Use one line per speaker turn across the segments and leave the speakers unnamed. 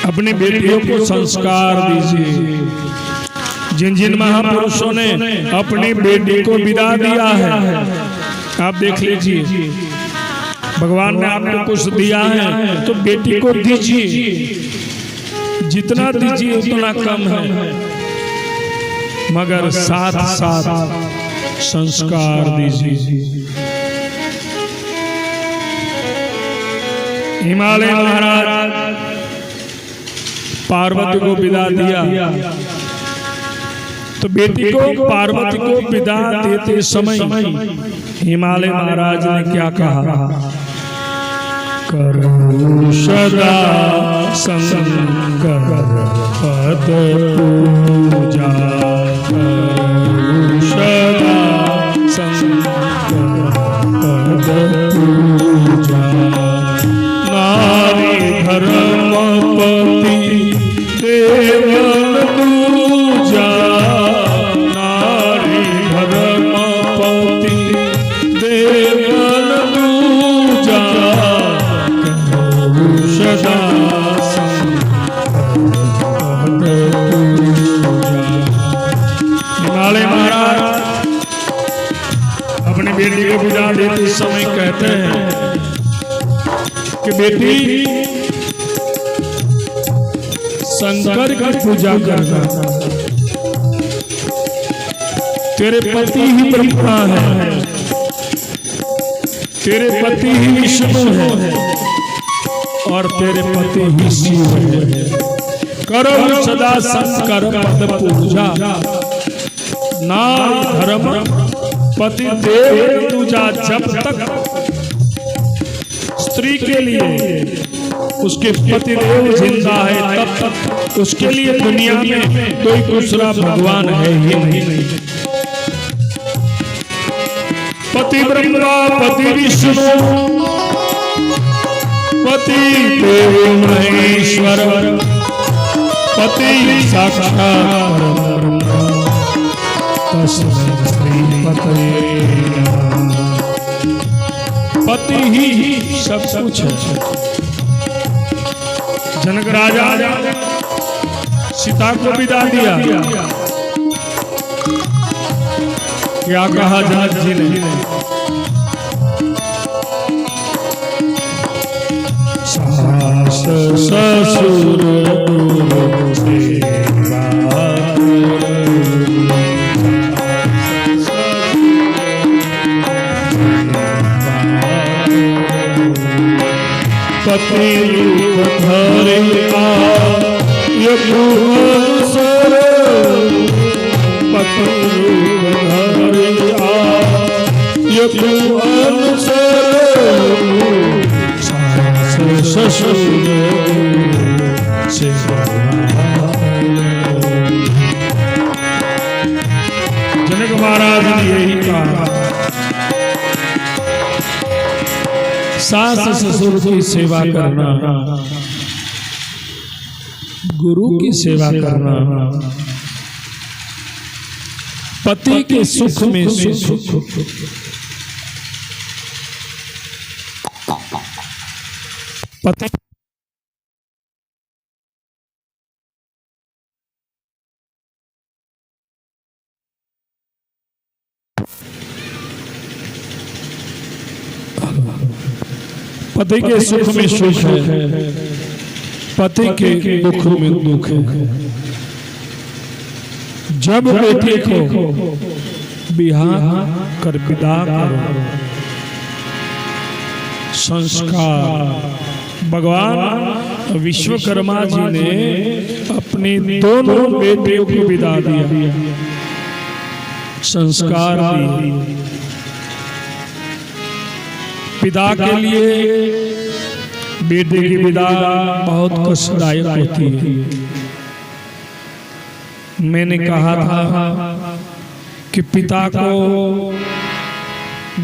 अपनी बेटियों को संस्कार दीजिए। जिन जिन महापुरुषों ने अपनी बेटी को विदा दिया है, आप देख लीजिए, भगवान ने आपको कुछ दिया है तो बेटी को दीजिए। जितना दीजिए उतना कम है, मगर साथ साथ संस्कार दीजिए। हिमालय महाराज पार्वती को विदा दिया तो बेटी को पार्वती को विदा देते समय हिमालय महाराज ने क्या कहा? करो सदा शंकर पद पूजा, करो सदा शंकर पद पूजा। नारी धर्मपति देवन पूजा, नारी धर्मपति देवन पूजा। करो सदा हिमालय महाराज अपनी बेटी को विदा देते समय कहते हैं कि बेटी शंकर की पूजा करना, तेरे पति ही ब्रह्मा है, तेरे पति ही विष्णु है और तेरे पति ही शिव है। करो सदा शंकर पद पूजा, नारी धर्म पति देव पूजा। जब तक स्त्री के लिए उसके पति देव जिंदा है, तब तक उसके लिए दुनिया में कोई दूसरा भगवान है ही नहीं। पति ब्रह्मा, पति विष्णु, पति देव महेश्वर, पति साक्षात ब्रह्म, तस्मै श्री पतये नमः। पति ही सब कुछ है। जनक राजा सीता को विदा दिया, क्या कहा जनक जी ने? सास ससुर गुरु सेवा, पति रूप धरे अनुसर, पति रूप धरे अनुसर। सास ससुर सेवा। जनक महाराज ने यही कहा, सास ससुर की सेवा करना, गुरु की सेवा करना, पति के सुख में सुख। पति पति के सुख में सुख है, पति के दुख में दुख है। जब बेटी को बिहार कर विदा करो, संस्कार भगवान विश्वकर्मा जी ने अपनी दोनों बेटियों को विदा दिया, संस्कार दिए। पिता के लिए बेटे की विदा बहुत कष्टदायक होती है। मैंने कहा था कि पिता को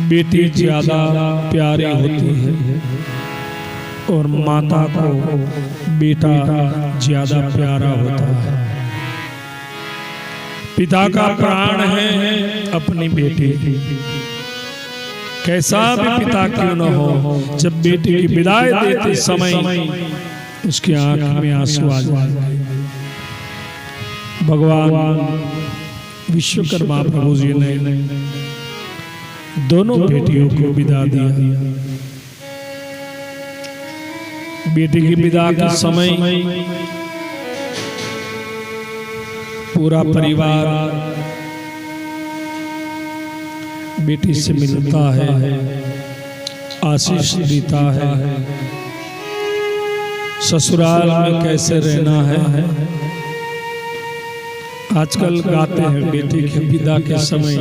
बेटी ज्यादा प्यारी होती है और माता को बेटा ज्यादा प्यारा होता है। पिता का प्राण है अपनी बेटी, कैसा भी पिता क्यों न हो, जब बेटी की विदाई देते समय उसकी आंख में आंसू आ जाए। भगवान विश्वकर्मा प्रभु जी ने दोनों बेटियों को विदा दिया। बेटी की विदा के समय पूरा परिवार बेटी से मिलता है, आशीष देता है, ससुराल में कैसे रहना है। आजकल गाते हैं बेटी के विदा के समय,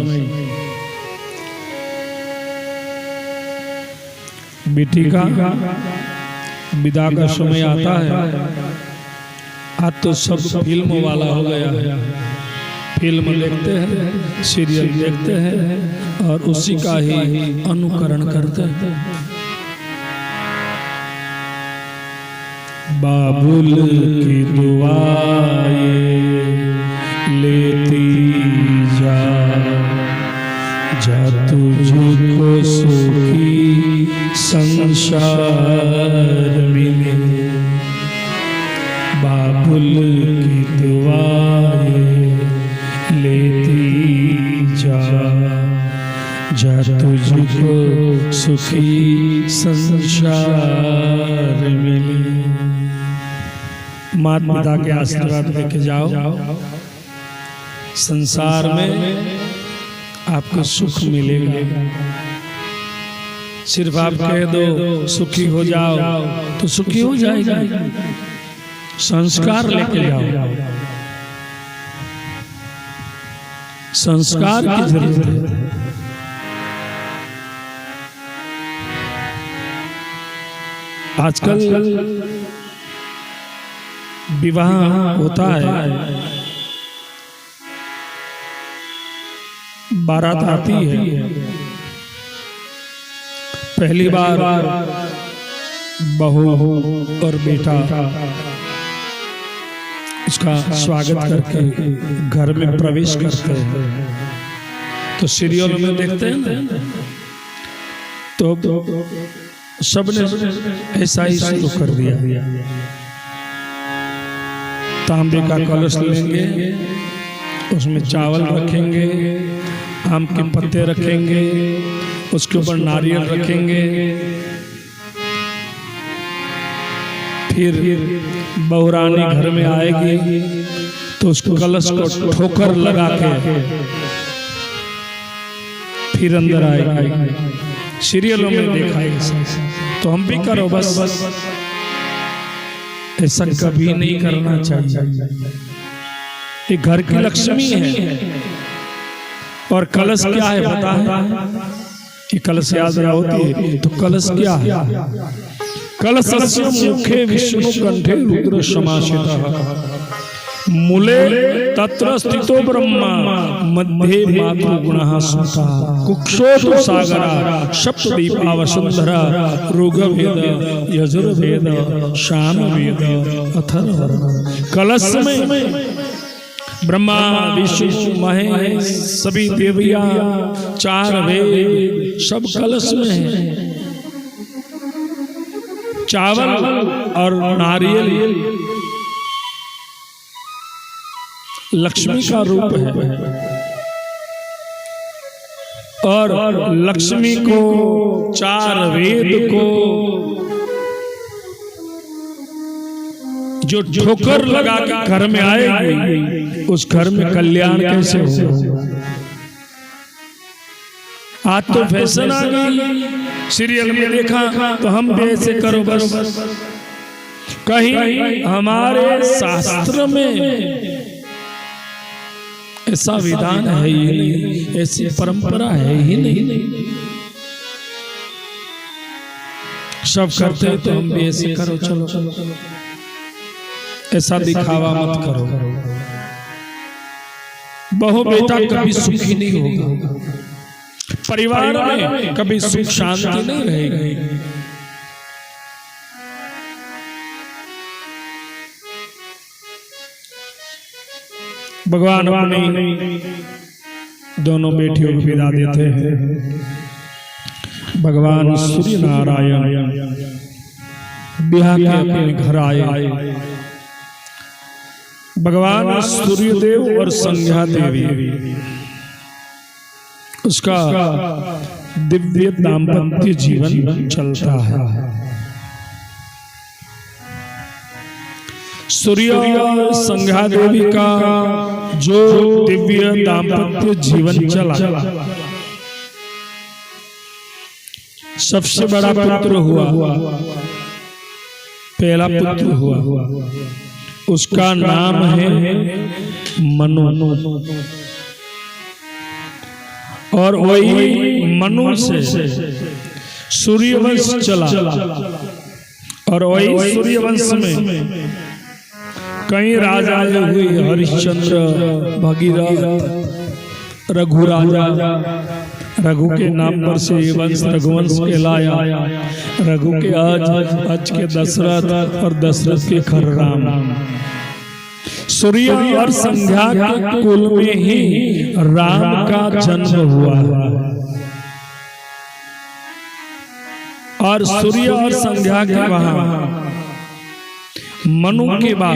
बेटी का विदा का समय आता है। आज तो सब फिल्म वाला हो गया है, फिल्म देखते हैं, सीरियल देखते हैं और उसी का ही अनुकरण करते हैं। बाबुल की दुआएं लेती जा, जा तुझको सुखी संसार मिले। बाबुल की दुआएं लेती जा, जा तुझको सुखी संसार मिले। माता पिता के आशीर्वाद लेके जाओ, संसार में आपको सुख मिलेगा। सिर्फ आप कह दो सुखी हो जाओ तो सुखी हो जाएगा। संस्कार लेके जाओ, संस्कार की जरूरत है। आजकल विवाह होता है, बारात आती है, पहली बार बहू और बेटा इसका स्वागत करके घर में प्रवेश करते हैं। तो सीरियल में देखते हैं ना, तो सबने ऐसा ही शुरू कर दिया। तांबे का कलश लेंगे, उसमें चावल रखेंगे, आम के पत्ते रखेंगे, उसके ऊपर नारियल रखेंगे, फिर बहुरानी घर में आएगी तो उसको कलश को ठोकर लगा के फिर अंदर आएगी। सीरियलों में देखा है, तो हम भी करो बस। ऐसा कभी नहीं करना चाहिए। ये घर की लक्ष्मी है। और कलश क्या है पता है? ये कलश याद रहा होती है तो कलश क्या है? कलशस्य मुखे विष्णु कंठे रुद्र समाश्रितः मूले तत्र स्थितो ब्रह्मा मध्ये मातृगुणः स्मृतः कुक्षोतु सागरा सप्तदीपा वसुंधरा ऋग्वेद यजुर्वेद सामवेद अथर्ववेद। कलश में ब्रह्मा विष्णु महेश सभी देवियां, चार वेद सब कलश में है। चावल और नारियल लक्ष्मी का रूप है और लक्ष्मी को, चार वेद को जो ठोकर लगा के घर में आएगी, उस घर में कल्याण कैसे हो? आज तो फैशन आ गई, सीरियल में देखा तो हम भी ऐसे करो बस। कहीं हमारे शास्त्र में ऐसा विधान है ही नहीं, ऐसी परंपरा है ही नहीं। सब करते हैं तो हम भी ऐसे करो, चलो ऐसा दिखावा मत करो। बहू बेटा कभी सुखी नहीं होगा, परिवार में कभी सुख शांति नहीं रहेगी। भगवान अपनी दोनों बेटियों को विदा देते हैं। भगवान सूर्य नारायण ब्याह के अपने घर आए। भगवान सूर्यदेव और संध्या देवी, उसका दिव्य दाम्पत्य जीवन चलता है। सूर्य और संध्या देवी का जो दिव्य दाम्पत्य जीवन चला, सबसे बड़ा पुत्र हुआ, पहला पुत्र हुआ, उसका नाम है मनु। और वही मनु से सूर्यवंश चला, और वही सूर्यवंश में कई राजा हुए, हरिश्चंद्र, भगीरथ, रघु राजा। रघु के नाम पर से ये वंश रघुवंश कहलाया। रघु के आज के दशरथ, और दशरथ के खर्राम। सूर्य और संध्या के कुल में ही राम का जन्म हुआ, और सूर्य और संध्या के वहां मनु के बाद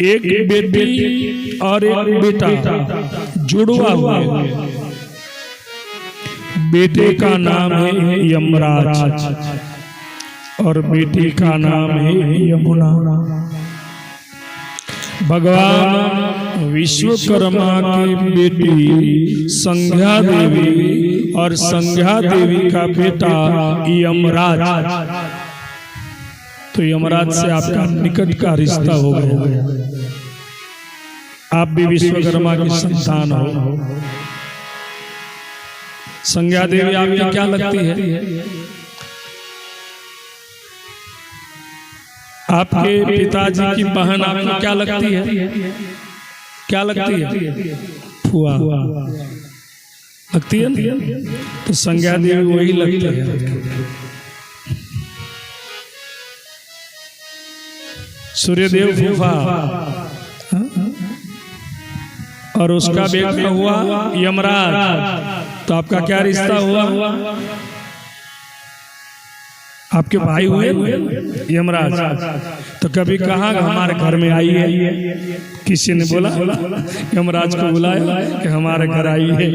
एक बेटी और एक बेटा जुड़वा हुआ। बेटे का नाम है यमराज, और बेटी का नाम है यमुना। भगवान विश्वकर्मा की बेटी संध्या देवी और संध्या देवी का बेटा यमराज। तो यमराज से आपका निकट का रिश्ता हो गया। आप भी विश्वकर्मा की संतान हो। संध्या देवी आपकी क्या लगती है? आपके पिताजी की बहन आपको क्या लगती है? क्या लगती है? फुआ लगती है ना? तो संध्या देवी वही लगती है। सूर्यदेव फूफा, और उसका बेटा हुआ यमराज। तो आपका क्या रिश्ता हुआ? आपके भाई हुए यमराज। तो कभी कहा हमारे घर में आई है? किसी ने बोला यमराज को बुलाया कि हमारे घर आई है?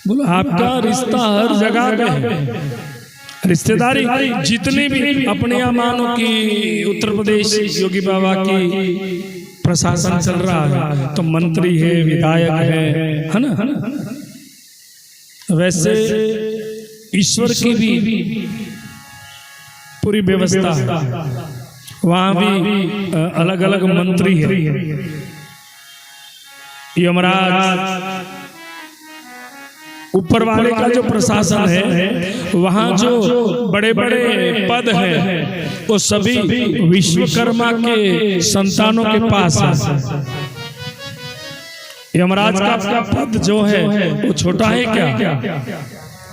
बोला आपका रिश्ता हर जगह पे है। रिश्तेदारी जितने भी अपने यहाँ मानो कि उत्तर प्रदेश योगी बाबा की प्रशासन चल रहा है, तो मंत्री है, विधायक है ना? वैसे ईश्वर की भी पूरी व्यवस्था है। वहां भी अलग अलग मंत्री है। यमराज ऊपर वाले का जो प्रशासन है, वहां जो बड़े बड़े पद हैं, वो सभी विश्वकर्मा के संतानों के पास है। यमराज का पद जो है वो छोटा है क्या?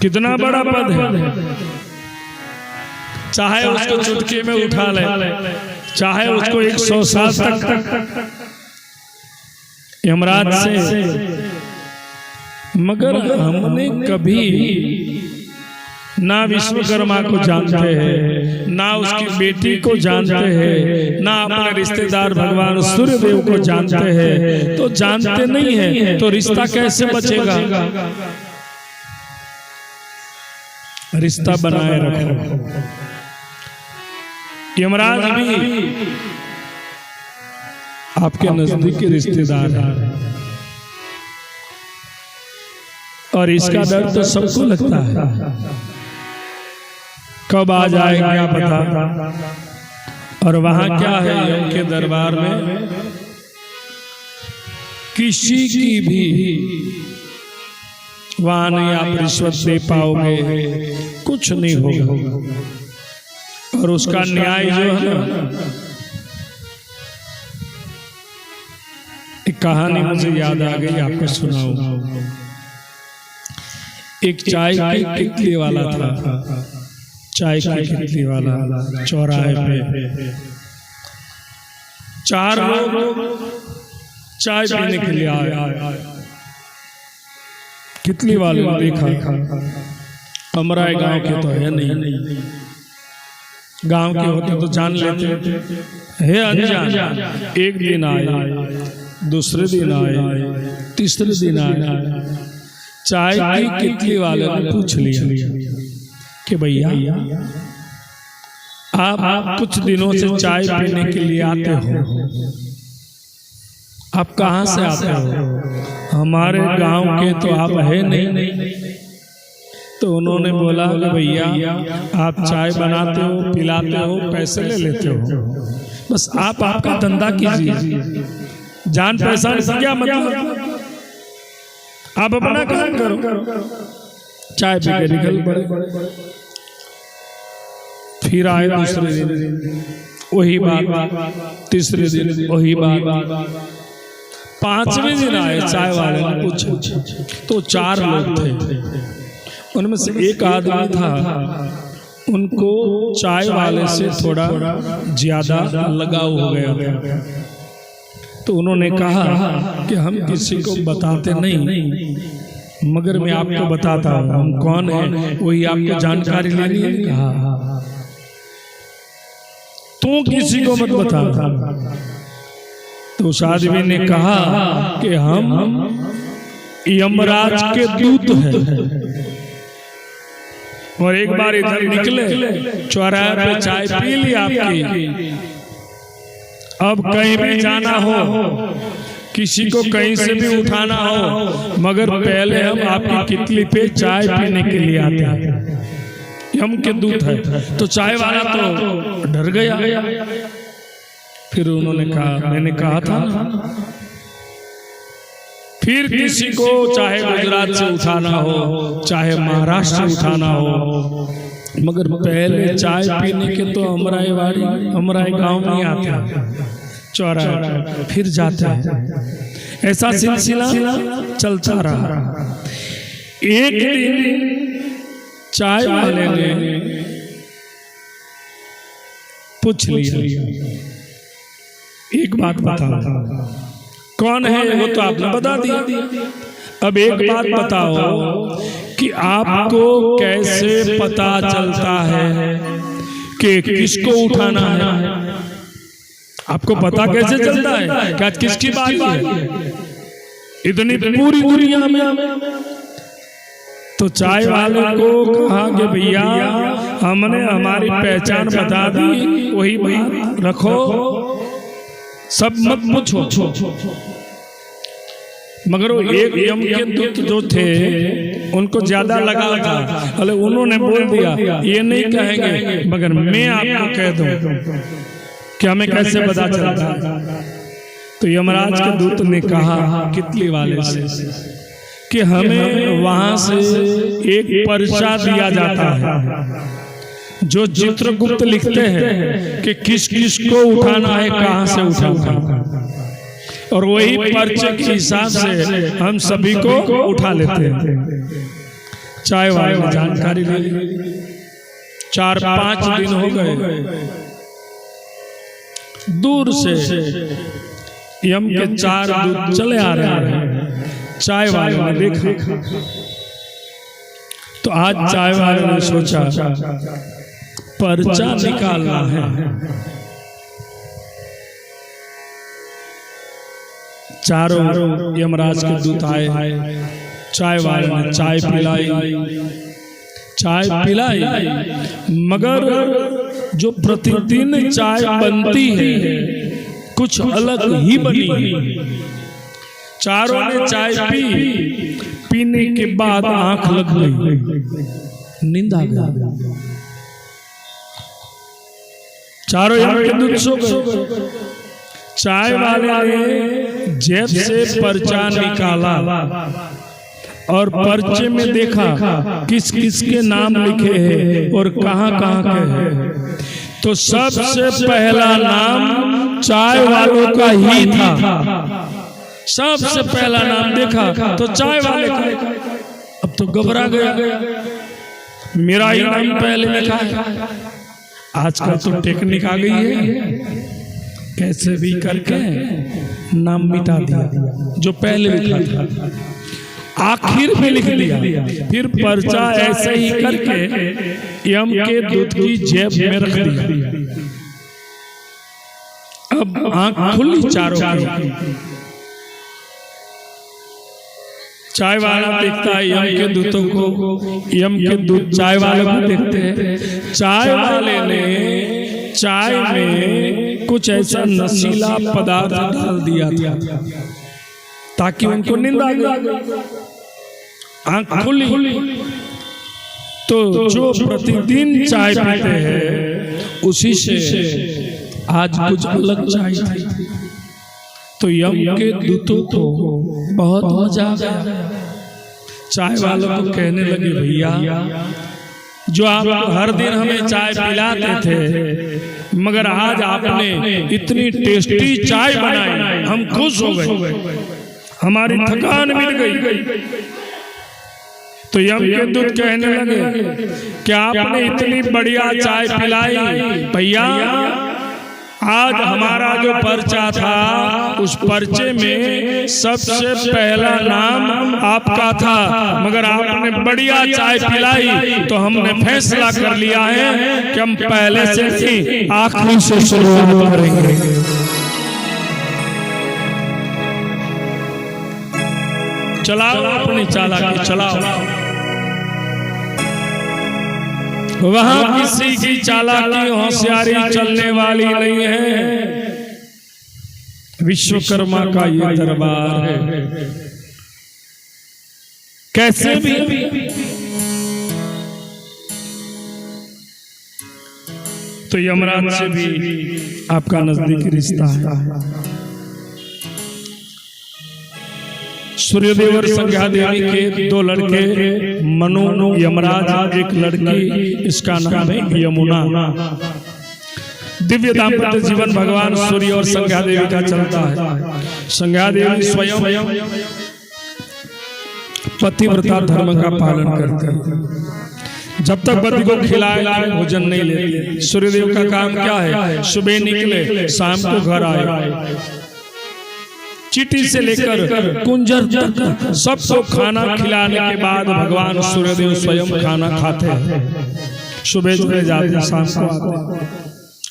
कितना बड़ा पद है। चाहे उसको चुटकी में उठा ले, चाहे उसको 100 साल तक यमराज से। मगर हमने कभी ना विश्वकर्मा को जानते हैं, ना उसकी बेटी को जानते हैं, ना अपने रिश्तेदार भगवान सूर्यदेव को जानते हैं। तो जानते नहीं है तो रिश्ता कैसे बचेगा? रिश्ता बनाए रखो। यमराज भी आपके नजदीकी रिश्तेदार है, और इसका डर तो सबको लगता है, कब आ जाए क्या पता। और वहां क्या है, यम के दरबार में किसी की भी वहां नहीं आप रिश्वत दे पाओगे, कुछ नहीं होगा। और उसका न्याय जो है ना, एक कहानी मुझे याद आ गई, आपको सुनाऊं। एक चाय की कितली वाला था, चाय की कितली वाला चौराहे पे। 4 लोग चाय पीने के लिए आए। कितली वाले देखा, हमारा गांव के तो है नहीं, गांव के होते तो जान लेते, हे अनजान, एक दिन आए, दूसरे दिन आए, तीसरे दिन आए, चाय की कितली वाले ने पूछ लिया कि भैया आप कुछ दिनों से चाय पीने के लिए आते हो, आप कहाँ से आते हो? हमारे गांव के तो आप है नहीं। तो उन्होंने बोला कि भैया आप चाय बनाते हो, पिलाते हो, पैसे ले लेते हो, बस आप आपका धंधा कीजिए, जान पहचान से क्या मतलब, आप अपना काम करो। चाय पी के निकल पड़े। फिर आए दूसरे दिन वही बात, तीसरे दिन वही बात, पांचवें दिन आए चाय वाले ने पूछा तो 4 लोग थे, उनमें से एक आदमी था, उनको चाय वाले से थोड़ा ज्यादा लगाव हो गया। तो उन्होंने कहा कि हम किसी को बताते नहीं, मगर मैं आपको बताता हूँ हम कौन है, वही आपको जानकारी लेनी है। कहा तू किसी को मत बता। तो उस आदमी ने कहा कि हम यमराज के दूत हैं, और एक बार इधर निकले, चौराहे पे चाय पी ली आपकी, अब कहीं भी जाना हो, किसी को कहीं से भी उठाना हो, मगर पहले हम आपकी कितली पे चाय पीने के लिए आते हैं, यम के दूत है। तो चाय वाला तो डर गया। फिर उन्होंने कहा मैंने कहा था। फिर किसी को चाहे गुजरात से उठाना हो, चाहे महाराष्ट्र से उठाना हो, मगर पहले चाय पीने के तो अमराई गांव में आते, चौराहे फिर जाते हैं। ऐसा सिलसिला चलता रहा। एक दिन चाय वाले ने पूछ लिया, एक बात बताओ कौन है? वो तो आपने बता दिया। अब एक बात बताओ कि आपको कैसे पता चलता है कि किसको उठाना है? आपको पता कैसे चलता है कि आज किसकी बारी है? इतनी पूरी दुनिया में। तो चाय वाले को कहा कि भैया हमने हमारी पहचान बता दी, वही बात रखो, सब मत पूछो। मगर वो एक यम के दूत जो थे उनको ज्यादा लगा था, अरे उन्होंने बोल दिया ये नहीं कहेंगे, मगर मैं आपको कह दूं कि हमें कैसे पता चलता। तो यमराज के दूत ने कहा कितली वाले से कि हमें वहां से एक पर्चा दिया जाता है जो चित्रगुप्त लिखते हैं कि किस किस को उठाना है, कहां से उठाना, और वही पर्चे के हिसाब से हम सभी को उठा लेते हैं। चाय वाले ने जानकारी ले ली। 4-5 दिन हो गए, दूर से यम के 4 दूत चले आ रहे हैं। चाय वाले ने देखा तो आज चाय वाले ने सोचा पर्चा निकालना है। चारों यमराज के दूत आए, चाय वाले ने चाय पिलाई, मगर जो प्रतिदिन चाय बनती है कुछ अलग ही बनी। चारों ने चाय पीने के बाद आंख लग गई, नींद आ गई। चारों यम के दूत सो गए। चाय वाले ने जेब से पर्चा निकाला और पर्चे में देखा किस किस के नाम लिखे हैं और कहां कहां के हैं। तो सबसे पहला नाम चाय वालों का ही था। सबसे पहला नाम देखा तो चाय वाले का। अब तो घबरा गया, मेरा ही नाम पहले लिखा है। आजकल तो टेक्निक आ गई है, कैसे भी करके नाम मिटा दिया जो पहले लिखा था। आखिर में लिख दिया। फिर पर्चा ऐसे ही करके यम के दूत की जेब में रख दिया। अब आंख खुली चारों की। चाय वाला देखता है यम के दूतों को, यम के दूत चाय वाले को देखते हैं। चाय वाले ने चाय में कुछ ऐसा नशीला पदार्थ डाल दिया था ताकि उनको नींद आ गई। आंख खुली तो जो प्रतिदिन चाय पीते हैं उसी से आज कुछ अलग चाय थी। तो यम के दूतों को बहुत मजा आ गया। चाय वालों को कहने लगे, भैया जो आप हर दिन हमें चाय पिलाते थे, मगर आज आपने इतनी टेस्टी चाय बनाई, हम खुश हो गए, हमारी थकान मिट गई। तो यम के दूत कहने लगे कि आपने इतनी बढ़िया चाय पिलाई, भैया आज हमारा जो पर्चा था उस पर्चे में सबसे पहला नाम आपका था, मगर आपने बढ़िया चाय पिलाई तो हमने फैसला कर लिया है कि हम पहले से ही आखिरी से शुरुआत करेंगे। चलाओ अपनी चालाकी, चलाओ। वहां किसी की चालाकी होशियारी चलने वाली नहीं है। विश्वकर्मा का ये दरबार है। कैसे भी तो यमराज से भी आपका नजदीकी रिश्ता है। सूर्यदेव और संध्या देवी के दो लड़के मनु यमराज, एक लड़की, इसका नाम है यमुना। दिव्य दाम्पत्य जीवन भगवान सूर्य और संध्या देवी का चलता है। संध्या देवी स्वयं पतिव्रता धर्म का पालन करते हैं। जब तक पति को खिलाए भोजन नहीं लेते। सूर्यदेव का काम क्या है? सुबह निकले, शाम को घर आए। चीटी से लेकर कुंजर तक सबको खाना खिलाने के बाद भगवान सूर्यदेव स्वयं खाना खाते हैं। सुबह चले जाते, शाम को आते।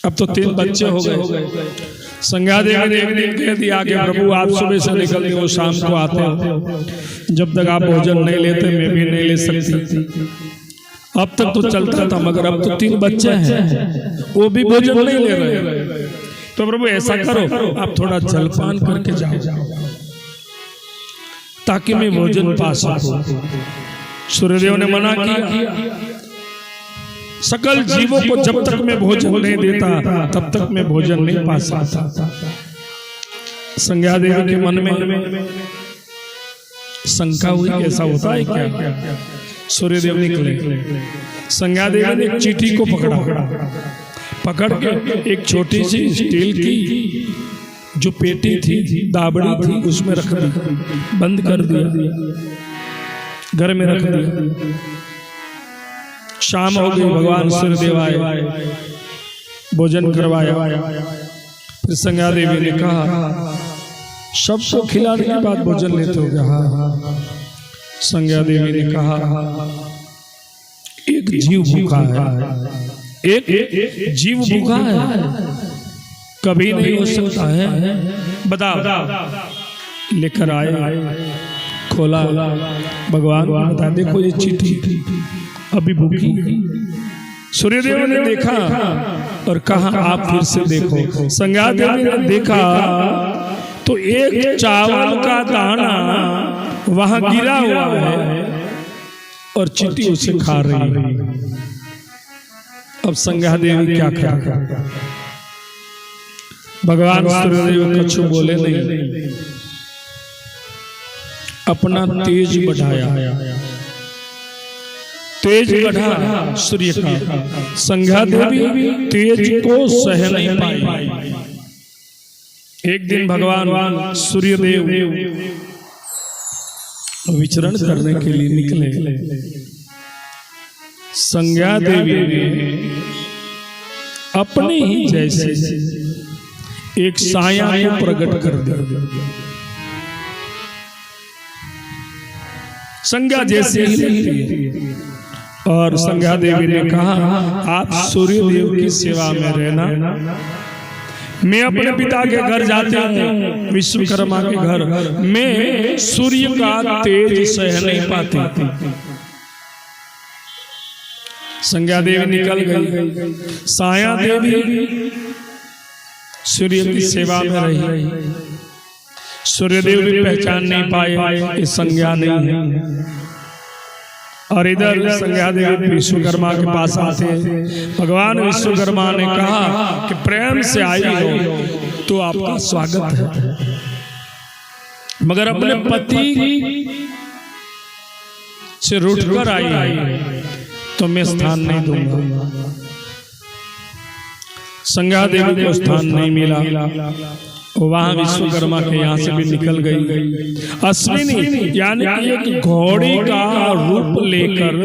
अब तो 3 बच्चे हो गए। संध्या देवी ने एक दिन कह दिया कि प्रभु आप सुबह से निकलते हो, शाम को आते हो, जब तक आप भोजन नहीं लेते मैं भी नहीं ले सकती। अब तक तो चलता था, मगर अब तो 3 बच्चे हैं, वो भी भोजन नहीं ले रहे। तो प्रभु ऐसा करो, आप थोड़ा जलपान करके जाओ ताकि मैं भोजन पा सकूं। सूर्यदेव ने मना किया। सकल जीवों को जब तक मैं भोजन नहीं देता तब तक मैं भोजन नहीं पा सकता। संध्या देवी के मन में शंका हुई, ऐसा होता है क्या? सूर्यदेव निकले। संध्या देवी ने एक चीटी को पकड़ के एक छोटी सी स्टील की जो पेटी थी, दाबड़ी थी, उसमें रख दी, बंद कर दिया, घर में रख दिया। शाम हो गई, भगवान सूर्यदेव आए, भोजन करवाया। फिर संध्या देवी ने कहा सबको खिलाने के बाद भोजन लेते हो क्या? हाँ। संध्या देवी ने कहा एक जीव भूखा है, एक जीव भूखा है, कभी नहीं हो सकता है, बताओ। लेकर आए, खोला, भगवान को बता, देखो ये चिट्ठी अभी भूखी। सूर्यदेव ने देखा और कहा आप फिर से देखो। संध्या देवी ने देखा तो एक चावल का दाना वहां गिरा हुआ है और चिट्ठी उसे खा रही है। अब संध्या देवी क्या करेगा? भगवान सूर्यदेव कछु बोले नहीं, अपना तेज बढ़ाया, तेज बढ़ा सूर्य का। संध्या देवी तेज को सह नहीं पाई। एक दिन भगवान सूर्यदेव विचरण करने के लिए निकले। संध्या देवी ने अपने ही जैसे एक साया को प्रकट कर दिया। संज्ञा जैसे ही लगती है। और संज्ञा देवी ने कहा, आप सूर्य देव की सेवा में रहना, मैं अपने पिता के घर जाती हूँ, विश्वकर्मा के घर। मैं सूर्य का तेज सह नहीं पाती। संज्ञा देवी निकल गई। साया देवी सूर्य की सेवा में रही। सूर्यदेव भी पहचान नहीं पाए कि संज्ञा नहीं है। और इधर संज्ञा देवी विश्वकर्मा के पास आते हैं। भगवान विश्वकर्मा ने कहा कि प्रेम से आई हो तो आपका स्वागत है, मगर अपने पति से रूठकर आई तो मैं स्थान नहीं दूंगा। संज्ञा देवी को स्थान नहीं मिला। वहां विश्वकर्मा के यहाँ से भी निकल गई। अश्विनी यानी एक घोड़ी का रूप लेकर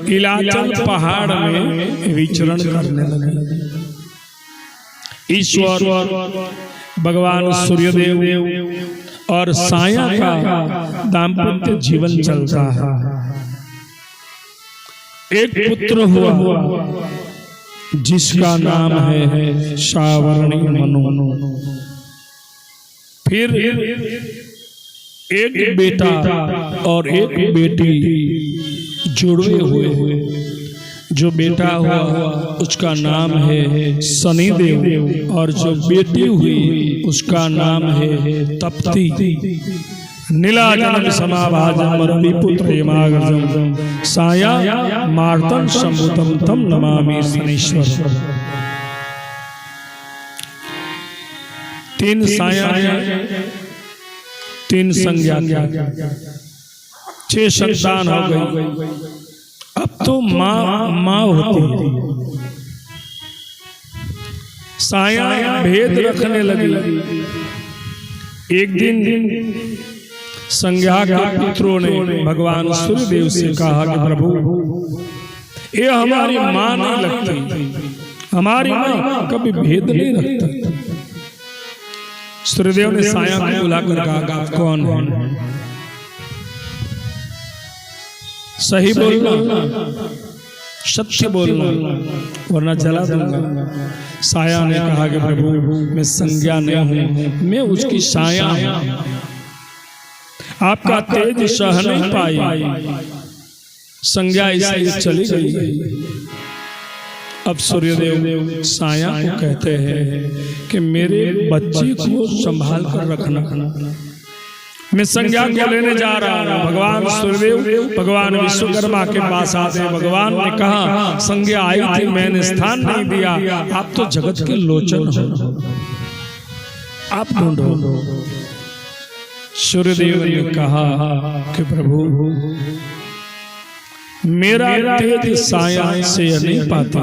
इलाचल पहाड़ में विचरण करने लगी। ईश्वर भगवान सूर्यदेव और साया का दाम्पत्य जीवन चलता है। एक पुत्र हुआ जिसका नाम है सावर्णी मनु। फिर एक बेटा और एक बेटी जुड़े हुए। जो बेटा हुआ उसका नाम है शनिदेव और जो बेटी हुई उसका नाम है तप्ती। नीलाचल समाभाजम मरुलिपुत्र हेमाग्रजम साया मार्तन शंभुतम तम नमामि शनीश्वर। तीन साया तीन संज्ञा, 6 संतान हो गई। अब तो माँ होती है। साया भेद रखने लगी। एक दिन संज्ञा के पुत्रों ने भगवान सूर्यदेव से कहा कि प्रभु, ये हमारी माँ नहीं लगती, हमारी माँ कभी भेद नहीं रखती। सूर्यदेव ने साया को बुलाकर कहा, आप कौन है? सही बोलना, सत्य बोलना, वरना जला दूंगा। साया ने कहा कि प्रभु, मैं संज्ञा नहीं हूं, मैं उसकी साया हूं। आपका तेज सह नहीं पाई, संज्ञा इसलिए चली गई। अब सूर्यदेव साया को कहते हैं कि मेरे बच्चे को संभाल कर रखना, मैं संज्ञा को लेने जा रहा हूं। भगवान सूर्यदेव भगवान विश्वकर्मा के पास आते हैं। भगवान ने कहा, संज्ञा आई थी, मैंने स्थान नहीं दिया, आप तो जगत के लोचन हो, आप ढूंढो। सूर्यदेव ने कहा कि प्रभु, मेरा तेज साया से नहीं पाता,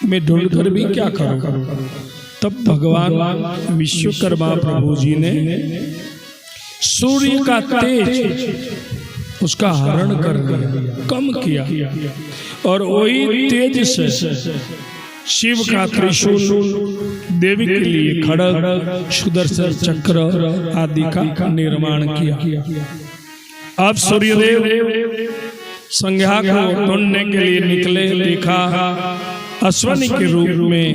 मैं ढूंढकर भी क्या करूं। तब भगवान विश्वकर्मा प्रभु जी ने सूर्य का तेज उसका हरण कर दिया, कम किया, और वही तेज से शिव का त्रिशूल, देवी के लिए खड्ग, सुदर्शन चक्र आदि का निर्माण किया। अब सूर्यदेव संज्ञा को ढूंढने के लिए निकले। देखा अश्विनी के रूप में,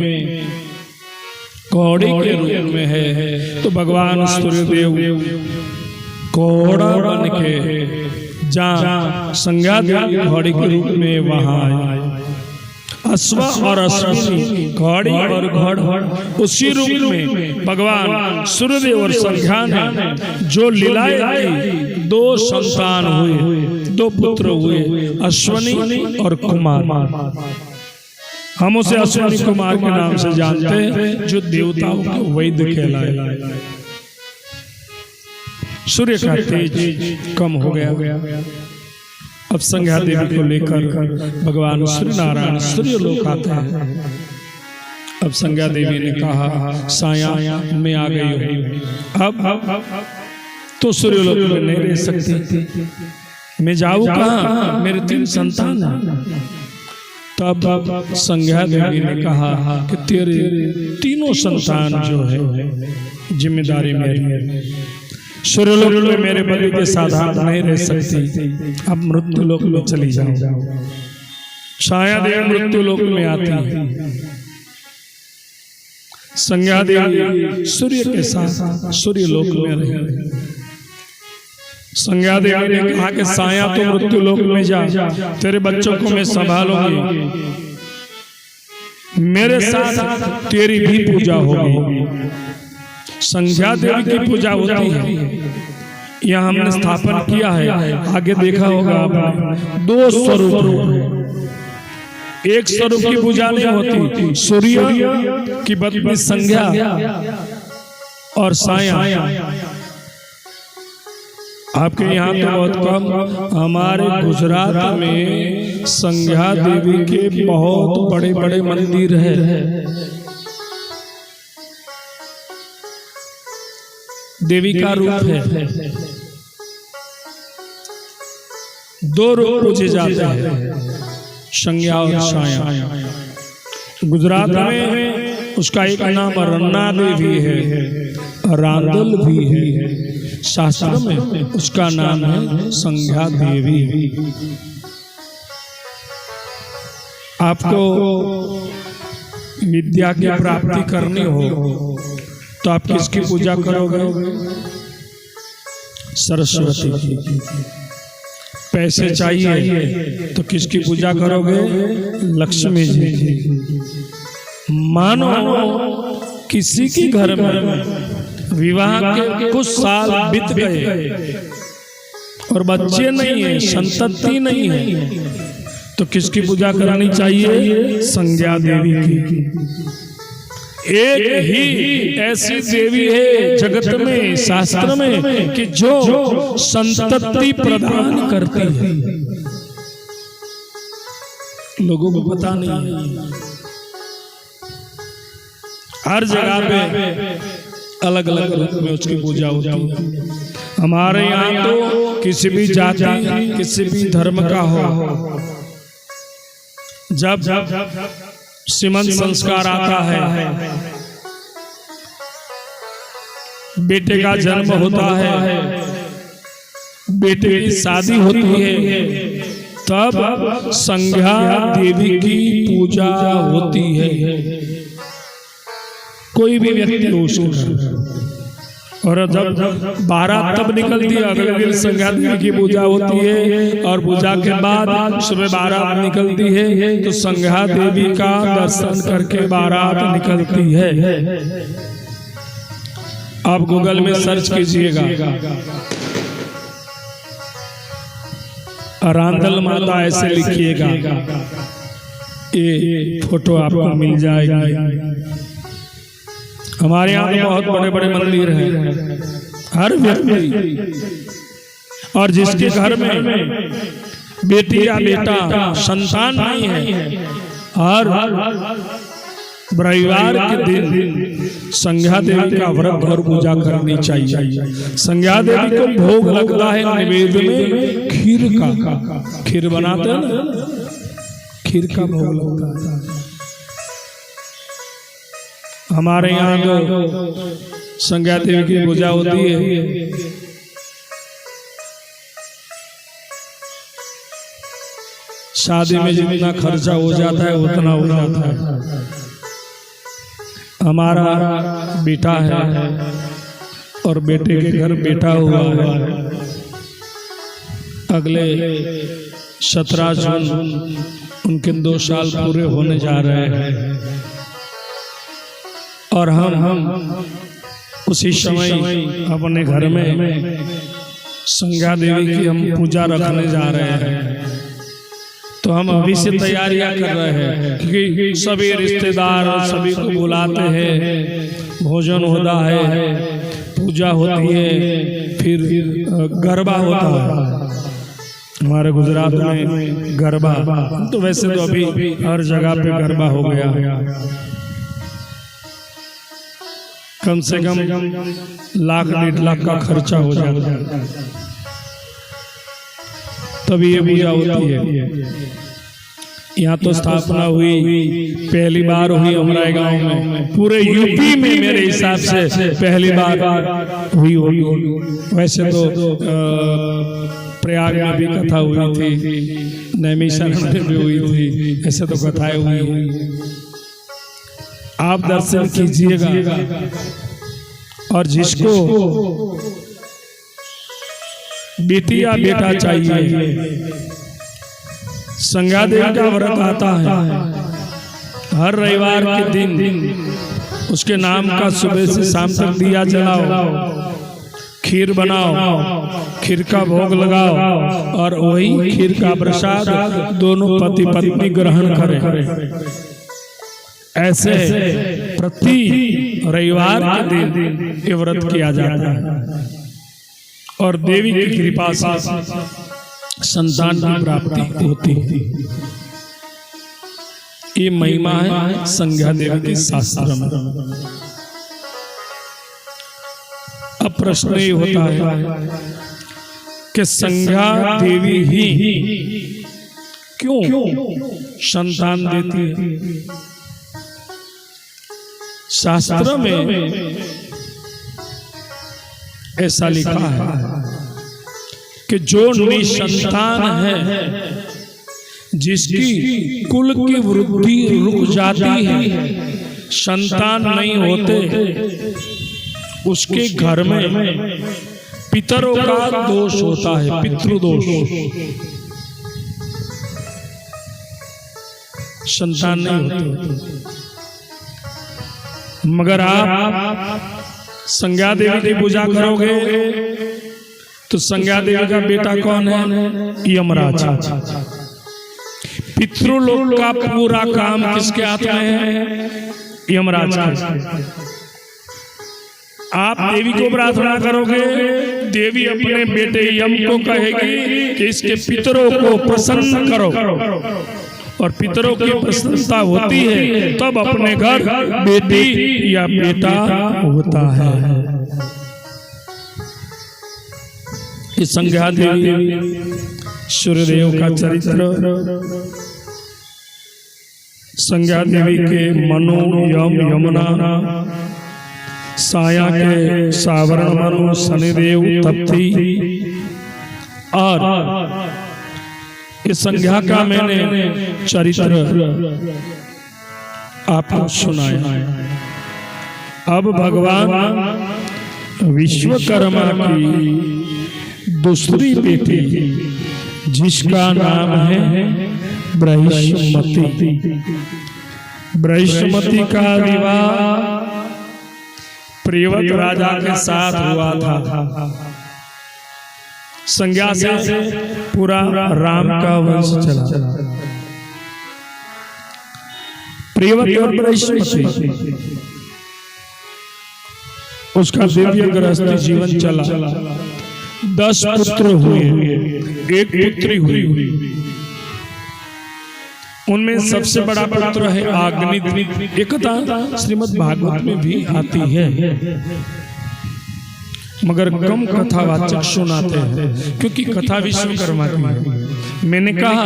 घोड़े के रूप में है। तो भगवान सूर्यदेव घोड़ा बन के जहाँ संज्ञा देवी घोड़े के रूप में वहां आए। अश्व और अश्विनी, घोड़ी और घोड़ा, उसी रूप में भगवान सूर्यदेव और संज्ञा ने जो लीलाएं की, 2 संतान हुए, 2 पुत्र हुए, अश्विनी और कुमार। हम उसे अश्विनी कुमार के नाम से जानते हैं, जो देवताओं के वैद्य कहलाए। सूर्य का तेज कम हो गया। अब संज्ञा देवी को लेकर भगवान सूर्य नारायण सूर्यलोक आते हैं। अब संज्ञा देवी ने कहा, साया मैं आ गई हूँ, अब तो सूर्यलोक में नहीं रह सकती, मैं जाऊँ कहाँ, मेरे 3 संतान हैं। तब संज्ञा देवी ने कहा कि तेरे 3 संतान जो है जिम्मेदारी मेरी है। सूर्यलोक में मेरे बलि के साधारण नहीं रह सकती, अब मृत्यु लोक में चली जाओ। छाया देवी मृत्यु लोक में आती है। संज्ञा देवी सूर्य के साथ सूर्य लोक में रही। संज्ञा देवी ने कहा कि साया तो मृत्यु लोक में जा, तेरे बच्चों को मैं संभालूंगी, मेरे साथ तेरी भी पूजा होगी। संज्ञा देवी की पूजा होती है। यह हमने स्थापन किया है। आगे देखा होगा आपने, 2 स्वरूप। एक स्वरूप की पूजा नहीं होती। सूर्य की पत्नी संज्ञा और साया। आपके यहाँ तो बहुत कम, हमारे गुजरात में संज्ञा देवी के बहुत बड़े बड़े मंदिर है। देवी का रूप है। 2 रूप पूजे जाते हैं, संज्ञा और साया। गुजरात में उसका एक नाम रन्ना देवी है, रांदल भी है। शास्त्र में उसका नाम है संज्ञा देवी। आपको विद्या की प्राप्ति करनी हो तो आप किसकी पूजा करोगे? सरस्वती की। पैसे चाहिए तो किसकी पूजा करोगे? लक्ष्मी जी की। मानो किसी के घर में विवाह के कुछ साल बीत गए और बच्चे नहीं है, संतति नहीं है, तो किसकी पूजा करनी चाहिए? संज्ञा देवी की। एक ही ऐसी देवी है जगत में, शास्त्र में, कि जो संतति प्रदान करती है। लोगों को पता नहीं है। हर जगह पे अलग अलग रूप में उसकी पूजा होती है। हमारे यहाँ तो किसी भी जाति, किसी भी धर्म का हो, जब सीमंत संस्कार आता है, बेटे का जन्म होता है, बेटे की शादी होती है, तब संज्ञा देवी की पूजा होती है। कोई भी व्यक्ति हो उसको। और जब बारात तब निकलती है, अगले दिन संज्ञा देवी की पूजा होती है। और पूजा के बाद सुबह बारात निकलती है तो संज्ञा देवी का दर्शन करके बारात निकलती है। आप गूगल में सर्च कीजिएगा, रांदल माता ऐसे लिखिएगा, ये फोटो आपको मिल जाएगी। हमारे यहाँ बहुत बड़े बड़े मंदिर हैं। हर व्यक्ति और जिसके घर में बेटी या बेटा संतान नहीं है, हर रविवार के दिन संज्ञा देवी का व्रत और पूजा करनी चाहिए। संज्ञा देवी को भोग लगता है नैवेद्य में खीर का। खीर बनाते हैं ना, खीर का भोग लगता है। हमारे यहाँ तो संज्ञा देवी की पूजा होती है। शादी में जितना खर्चा हो जाता है उतना हो जाता है। हमारा बेटा है और बेटे के घर बेटा हुआ है। अगले 17 जून उनके 2 साल पूरे होने जा रहे हैं। और हम उसी समय अपने घर में संज्ञा देवी की हम पूजा रखने जा रहे हैं। तो हम अभी से तैयारियां कर रहे हैं, क्योंकि सभी रिश्तेदार सभी को बुलाते हैं, भोजन होता है, पूजा होती है, फिर गरबा होता है। हमारे गुजरात में गरबा, तो वैसे तो अभी हर जगह पे गरबा हो गया। कम से कम 1 डेढ़ लाख का खर्चा हो जाता है, तभी ये पूजा होती है। यहाँ तो स्थापना हुई, पहली बार हुई हमारे गांव में, पूरे यूपी में मेरे हिसाब से पहली बार हुई होगी। वैसे तो प्रयाग में भी कथा हुई थी, नैमिषारण्य में भी हुई थी, ऐसे तो कथाएं हुई। आप दर्शन कीजिएगा, और जिसको बेटी या बेटा चाहिए, संज्ञा देवी का व्रत आता है हर रविवार के दिन, उसके नाम का सुबह से शाम तक दिया जलाओ, खीर बनाओ, खीर का भोग लगाओ, और वही खीर का प्रसाद दोनों पति पत्नी ग्रहण करें। ऐसे प्रति रविवार के दिन ये व्रत किया जाता है, और देवी की कृपा से संतान की प्राप्ति होती है। ये महिमा है संज्ञा देवी के शास्त्र में। अब प्रश्न ये होता है कि संज्ञा देवी ही क्यों संतान देती है? शास्त्र में ऐसा लिखा है कि जो निसंतान है, जिसकी कुल की वृद्धि रुक जाती है, संतान नहीं होते, उसके घर में पितरों का दोष होता है, पितृदोष। संतान नहीं होते। मगर आप संज्ञा देवी की पूजा करोगे तो संज्ञा देवी का बेटा कौन है? यमराज। पितृलोक का पूरा काम किसके हाथ में है? यमराज का। आप देवी को प्रार्थना करोगे, देवी अपने बेटे यम को कहेगी कि इसके पितरों को प्रसन्न करो, और पितरों की प्रसन्नता होती है तब अपने घर बेटी या बेटा होता है। इस संज्ञा देवी सूर्यदेव का चरित्र, संज्ञा देवी के मनु यम यमुना, साया के सावरण मनु शनिदेव तप्ती, और इस संज्ञा का मैंने चरित्र आपको सुनाया। अब भगवान विश्वकर्मा की दूसरी बेटी, जिसका नाम है बृहस्पति, बृहस्पति का विवाह प्रियव्रत राजा के साथ हुआ था। संज्ञा से पूरा राम का वंश चला। प्रियव्रत और बृहस्पति, उसका दिव्य गृहस्थ जीवन चला। 10 पुत्र हुए, एक पुत्री हुई। उनमें सबसे बड़ा पुत्र है अग्निदेव। एक कथा श्रीमद् भागवत में भी आती है, मगर कम कथावाचक सुनाते हैं, क्योंकि कथा विश्वकर्मा की है। मैंने कहा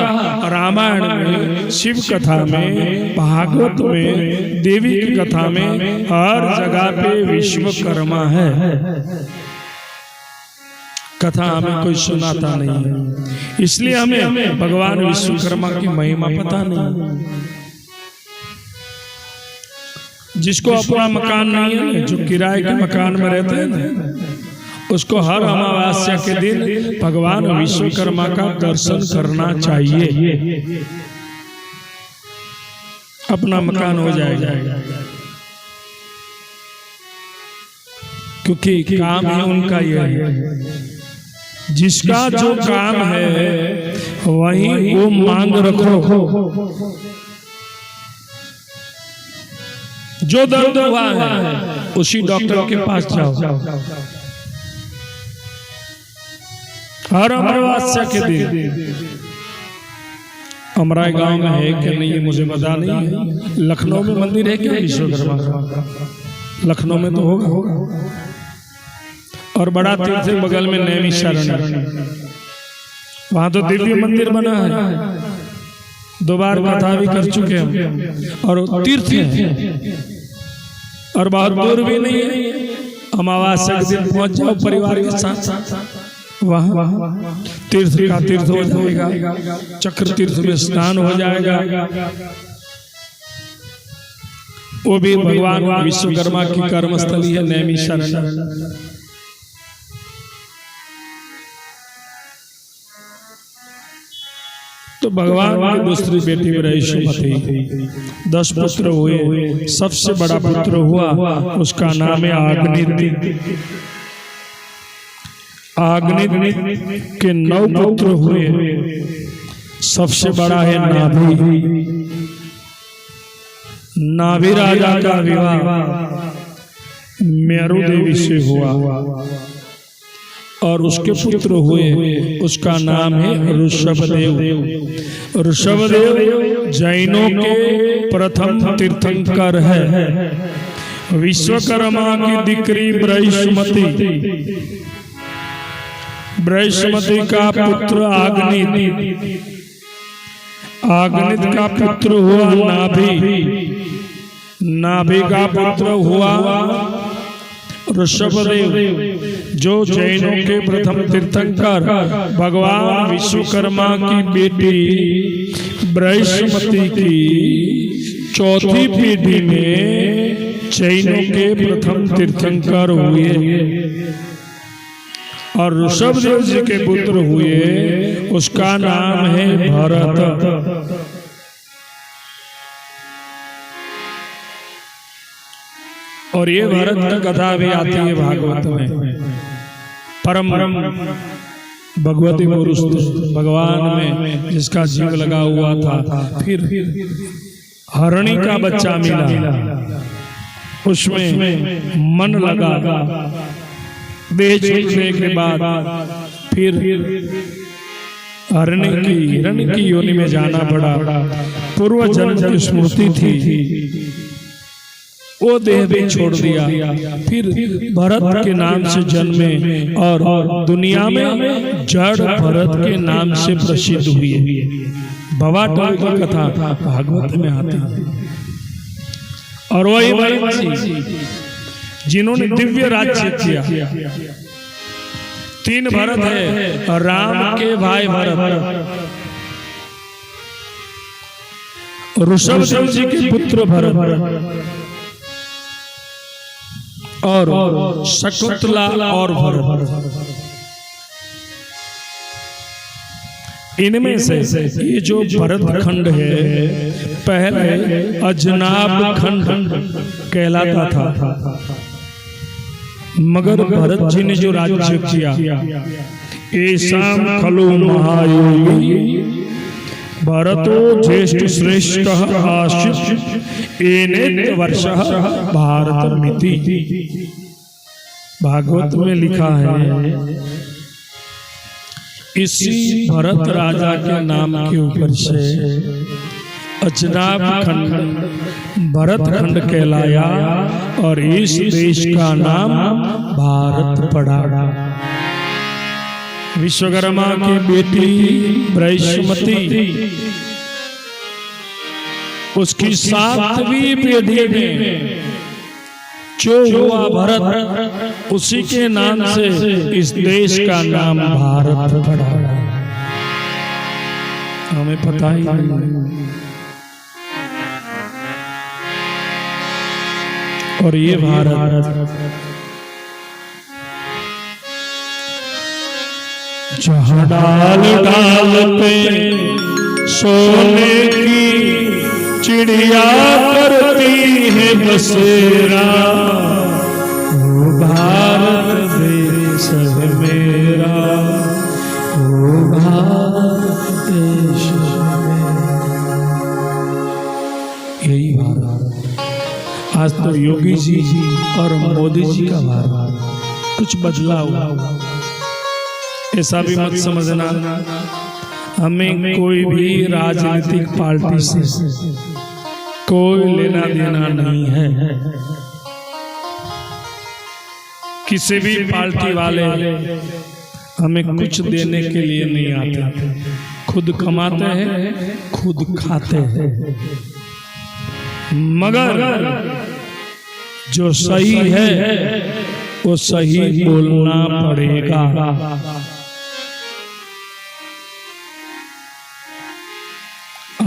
रामायण में, शिव कथा में, भागवत में, देवी की कथा में हर जगह पे विश्वकर्मा है। कथा हमें कोई सुनाता नहीं है, इसलिए हमें भगवान विश्वकर्मा की महिमा पता नहीं। जिसको अपना मकान नहीं है, जो किराए के मकान में रहते हैं ना, उसको हर अमावस्या के दिन भगवान विश्वकर्मा का दर्शन करना चाहिए। अपना मकान हो जाएगा, क्योंकि काम ही उनका यह है। जिसका जो काम है वही वो मांग रखो। जो दर्द हुआ है उसी डॉक्टर के पास जाओ। हर अमावस्या के दिन। हमारे गांव में है कि नहीं ये मुझे पता नहीं है। लखनऊ में मंदिर है क्या विश्वकर्मा का? लखनऊ में तो होगा। और बड़ा तीर्थ के बगल में नैमिषारण्य, वहां तो दिव्य मंदिर बना है। 2 बार कथा भी कर चुके हैं और तीर्थ है और बहुत दूर भी नहीं है। अमावस्या के दिन पहुंच जाओ परिवार के साथ, वहां तीर्थ का तीर्थ हो जाएगा, चक्र तीर्थ में स्नान हो जाएगा। वो भी भगवान विश्वकर्मा की कर्मस्थली है नैमिषारण्य। तो भगवान की दूसरी बेटी बृहस्पति 10 पुत्र हुए। सबसे बड़ा पुत्र हुआ उसका नाम है आग्नित। आग्नित के 9 पुत्र हुए। सबसे बड़ा है नाभि। नाभि राजा का विवाह मेरु देवी से हुआ और उसके पुत्र हुए। उसका नाम है ऋषभदेव। ऋषभदेव जैनों के प्रथम तीर्थंकर है। विश्वकर्मा की दिक्री बृहस्पति। बृहस्पति का पुत्र आग्नित। आग्नित का पुत्र हुआ नाभि। नाभि का पुत्र हुआ ऋषभदेव, जो जैनों के प्रथम तीर्थंकर भगवान विश्वकर्मा की बेटी बृहस्पति की चौथी पीढ़ी में जैनों के प्रथम तीर्थंकर हुए। और ऋषभदेव जी के पुत्र हुए, उसका नाम है भरत। और ये भरत की कथा भी आती है भागवत में। परम भगवती पुरुष भगवान में जिसका जीव लगा हुआ था, फिर हरणी का बच्चा मिला, उसमें मन लगा। देह छूटने के बाद फिर हिरण्य की योनि में जाना पड़ा। पूर्व जन्म की स्मृति थी, वो देह भी छोड़ दिया। फिर भरत के नाम से जन्मे और दुनिया में जड़ भरत के नाम से प्रसिद्ध हुए। भवाटल की कथा भागवत में आती है। और वही भरत जिन्होंने दिव्य राज्य किया। 3 भरत है, राम के भाई भरत, ऋषभदेव जी के पुत्र भरत और शकुंतला और भरत। इनमें से ये जो भरत खंड है पहले अजनाब खंड कहलाता था, मगर भरत जी ने जो राज्य किया, ऐसाम खलु महायोगी भरतो ज्येष्ठ श्रेष्ठ आशिष एनेत वर्षः भारतमिति। भागवत में लिखा है, इसी भरत राजा के नाम के ऊपर से अजनाब खंड भरत खंड कहलाया और इस देश का नाम भारत पड़ा। विश्वकर्मा की बेटी बृहस्पति, उसकी 7वीं पीढ़ी में जो हुआ भरत, उसी के नाम से इस देश का नाम भारत पड़ा। हमें पता ही नहीं। और ये भारत जहाँ डाल डाल पे सोने की चिड़िया करती है बसेरा, वो भारत देश है मेरा, वो भारत देश है। यही भारत। आज तो योगी जी और मोदी जी का भारत कुछ बदला हुआ। ऐसा भी मत समझना हमें कोई भी राजनीतिक पार्टी से कोई लेना देना नहीं है। किसी भी पार्टी वाले हमें कुछ देने के लिए नहीं आते। खुद कमाते हैं, खुद खाते हैं, मगर जो सही है वो सही बोलना पड़ेगा।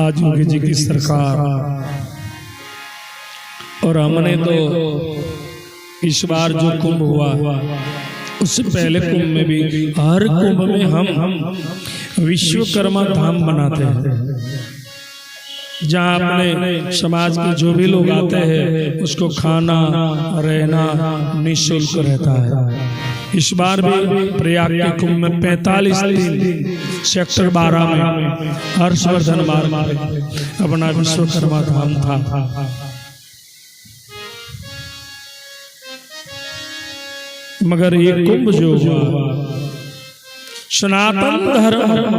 आज योगी जी की सरकार और हमने तो इस बार जो कुंभ हुआ उससे पहले कुंभ में भी, हर कुंभ में हम विश्वकर्मा धाम बनाते हैं, जहाँ अपने समाज के जो भी लोग आते हैं उसको खाना रहना निःशुल्क रहता है। इस बार भी प्रयाग के कुंभ में 45 दिन सेक्टर 12 में हर्षवर्धन मार्ग में अपना विश्वकर्मा धाम था। मगर ये कुंभ जो हुआ सनातन धर्म,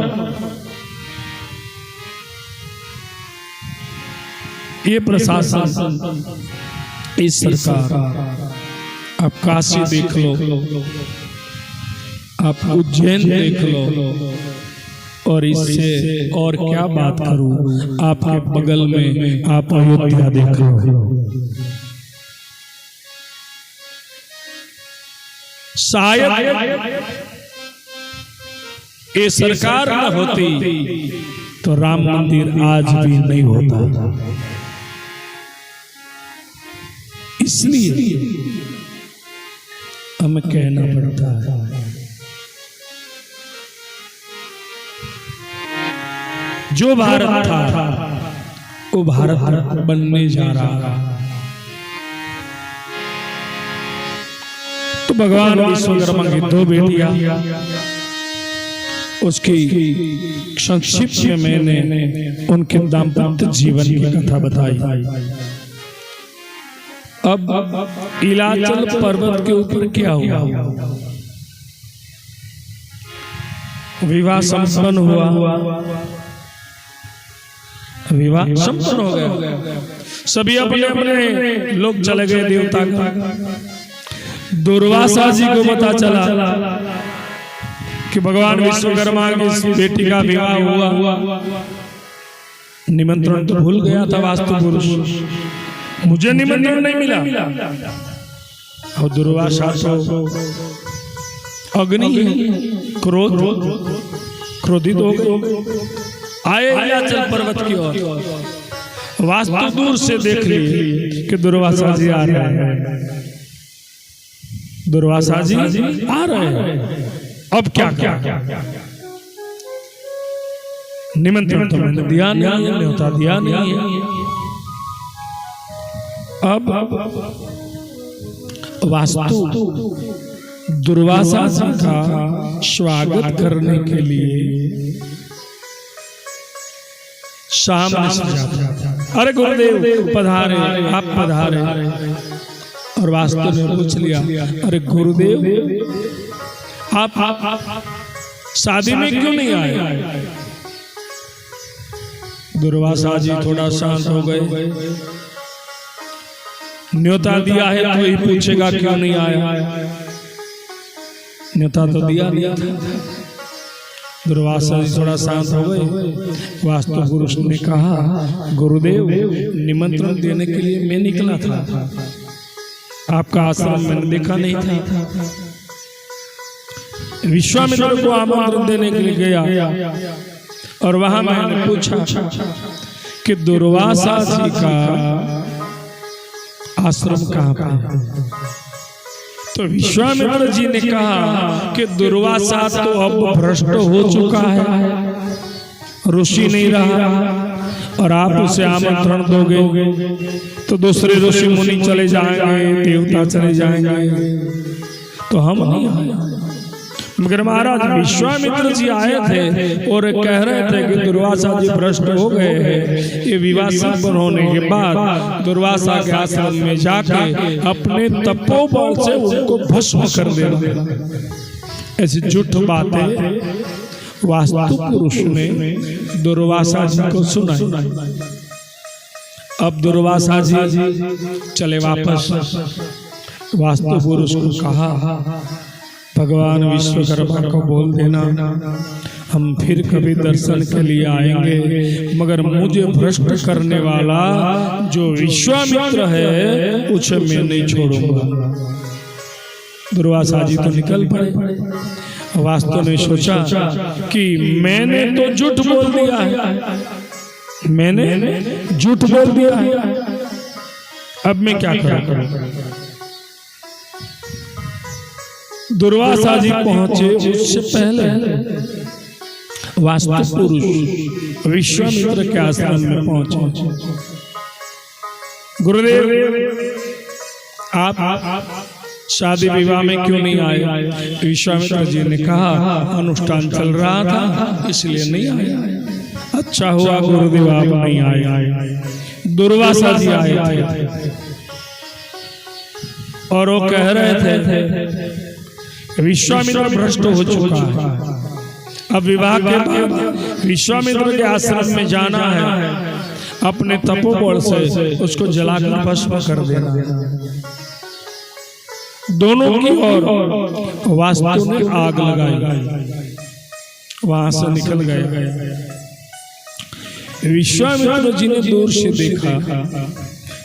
ये प्रशासन, इस सरकार, आप काशी देख लो, आप उज्जैन देख लो, और इससे और क्या बात करूं, आपके बगल में आप अयोध्या देख लो। शायद ये सरकार न होती तो राम मंदिर आज भी नहीं होता। इसलिए हमें कहना पड़ता है, जो भारत था वो भारत बनने जा रहा। तो भगवान विश्वकर्मा की 2 बेटियां, उसकी संक्षिप्त में मैंने उनके दाम्पत्य जीवन की कथा बताई। अब इलाचल पर्वत के ऊपर क्या हुआ, विवाह संपन्न हुआ, विवाह संपन्न हो गया, सभी अपने अपने लोग चले गए देवता का। दुर्वासा जी को पता चला कि भगवान विश्वकर्मा की बेटी का विवाह हुआ। निमंत्रण तो भूल गया था वास्तु पुरुष, मुझे निमंत्रण नहीं मिला। और दुर्वासा तो अग्नि क्रोधित हो गए, आए इलाचल पर्वत की ओर। वास्तु दूर से देख लिए कि दुर्वासा जी आ रहे हैं, दुर्वासा जी आ रहे हैं। अब क्या निमंत्रण तो मैंने दिया नहीं, न्योता दिया नहीं है। अब वास्तु दुर्वासा जी का स्वागत करने के लिए सामने से जाता, अरे गुरुदेव पधारे, आप पधारे। और वास्तव ने पूछ लिया, अरे गुरुदेव आप शादी में क्यों नहीं आए? दुर्वासा जी थोड़ा शांत हो गए। न्योता दिया है तो ही पूछेगा क्यों नहीं आया, न्योता तो दिया नहीं था। दुर्वासा जी थोड़ा शांत हो गए। वास्तु पुरुष ने कहा, गुरुदेव निमंत्रण देने के लिए मैं निकला था, आपका आश्रम मैंने देखा नहीं था। विश्वामित्र को आमंत्रण देने के लिए गया और वहां मैंने पूछा कि दुर्वासा जी का आश्रम कहाँ पर है। तो विश्वामित्र जी ने कहा कि दुर्वासा तो अब भ्रष्ट हो चुका है, ऋषि नहीं रहा, और आप उसे आमंत्रण दोगे तो दूसरे ऋषि मुनि चले जाएंगे, देवता चले जाएंगे, तो हम नहीं आए। मगर महाराज विश्वामित्र जी आए थे और कह रहे थे कि दुर्वासा जी भ्रष्ट हो गए हैं। ये विवाह संपन्न होने के बाद दुर्वासा के आश्रम में जाके अपने तपोबल से उनको भस्म कर देना। ऐसी झूठ बातें वास्तु पुरुष ने दुर्वासा जी को सुनाई। अब दुर्वासा जी चले वापस। वास्तु पुरुष को कहा, भगवान विश्वकर्मा को बोल देना हम फिर कभी दर्शन के लिए आएंगे, मगर मुझे भ्रष्ट करने वाला जो विश्वामित्र है उसे मैं नहीं छोड़ूंगा। दुर्वासा जी तो निकल पड़े। वास्तव में सोचा कि मैंने तो झूठ बोल दिया है, मैंने झूठ बोल दिया है, अब मैं क्या करूं। दुर्वासा जी पहुंचे उससे पहले वास्तु पुरुष विश्वामित्र के आश्रम में पहुंचे। गुरुदेव, आप शादी विवाह में क्यों नहीं आए? विश्वामित्र जी ने कहा अनुष्ठान चल रहा था इसलिए नहीं आया। अच्छा हुआ गुरुदेव आप नहीं आए। दुर्वासा जी आए थे और वो कह रहे थे विश्वामित्र भ्रष्ट हो चुका है, अब विवाह के बाद विश्वामित्र के आश्रम में जाना है, अपने तपोबल से उसको जलाकर भस्म कर देना। दोनों की ओर वास्तु ने आग लगाई, वहां से निकल गए। विश्वामित्र जी ने दूर से देखा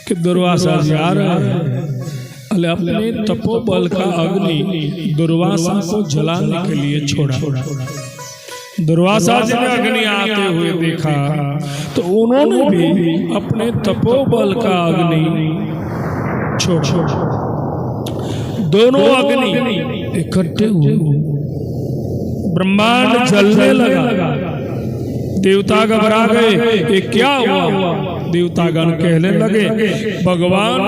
कि दुर्वासा जी आ रहे हैं, अपने तपोबल का अग्नि दुर्वासा को जलाने के लिए छोड़ा। दुर्वासा जी ने अग्नि आते हुए देखा तो उन्होंने भी अपने तपोबल का अग्नि छोड़ा। दोनों अग्नि इकट्ठे हुए, ब्रह्मांड जलने लगा। देवता घबरा गए, ये क्या हुआ? देवतागण कहने लगे भगवान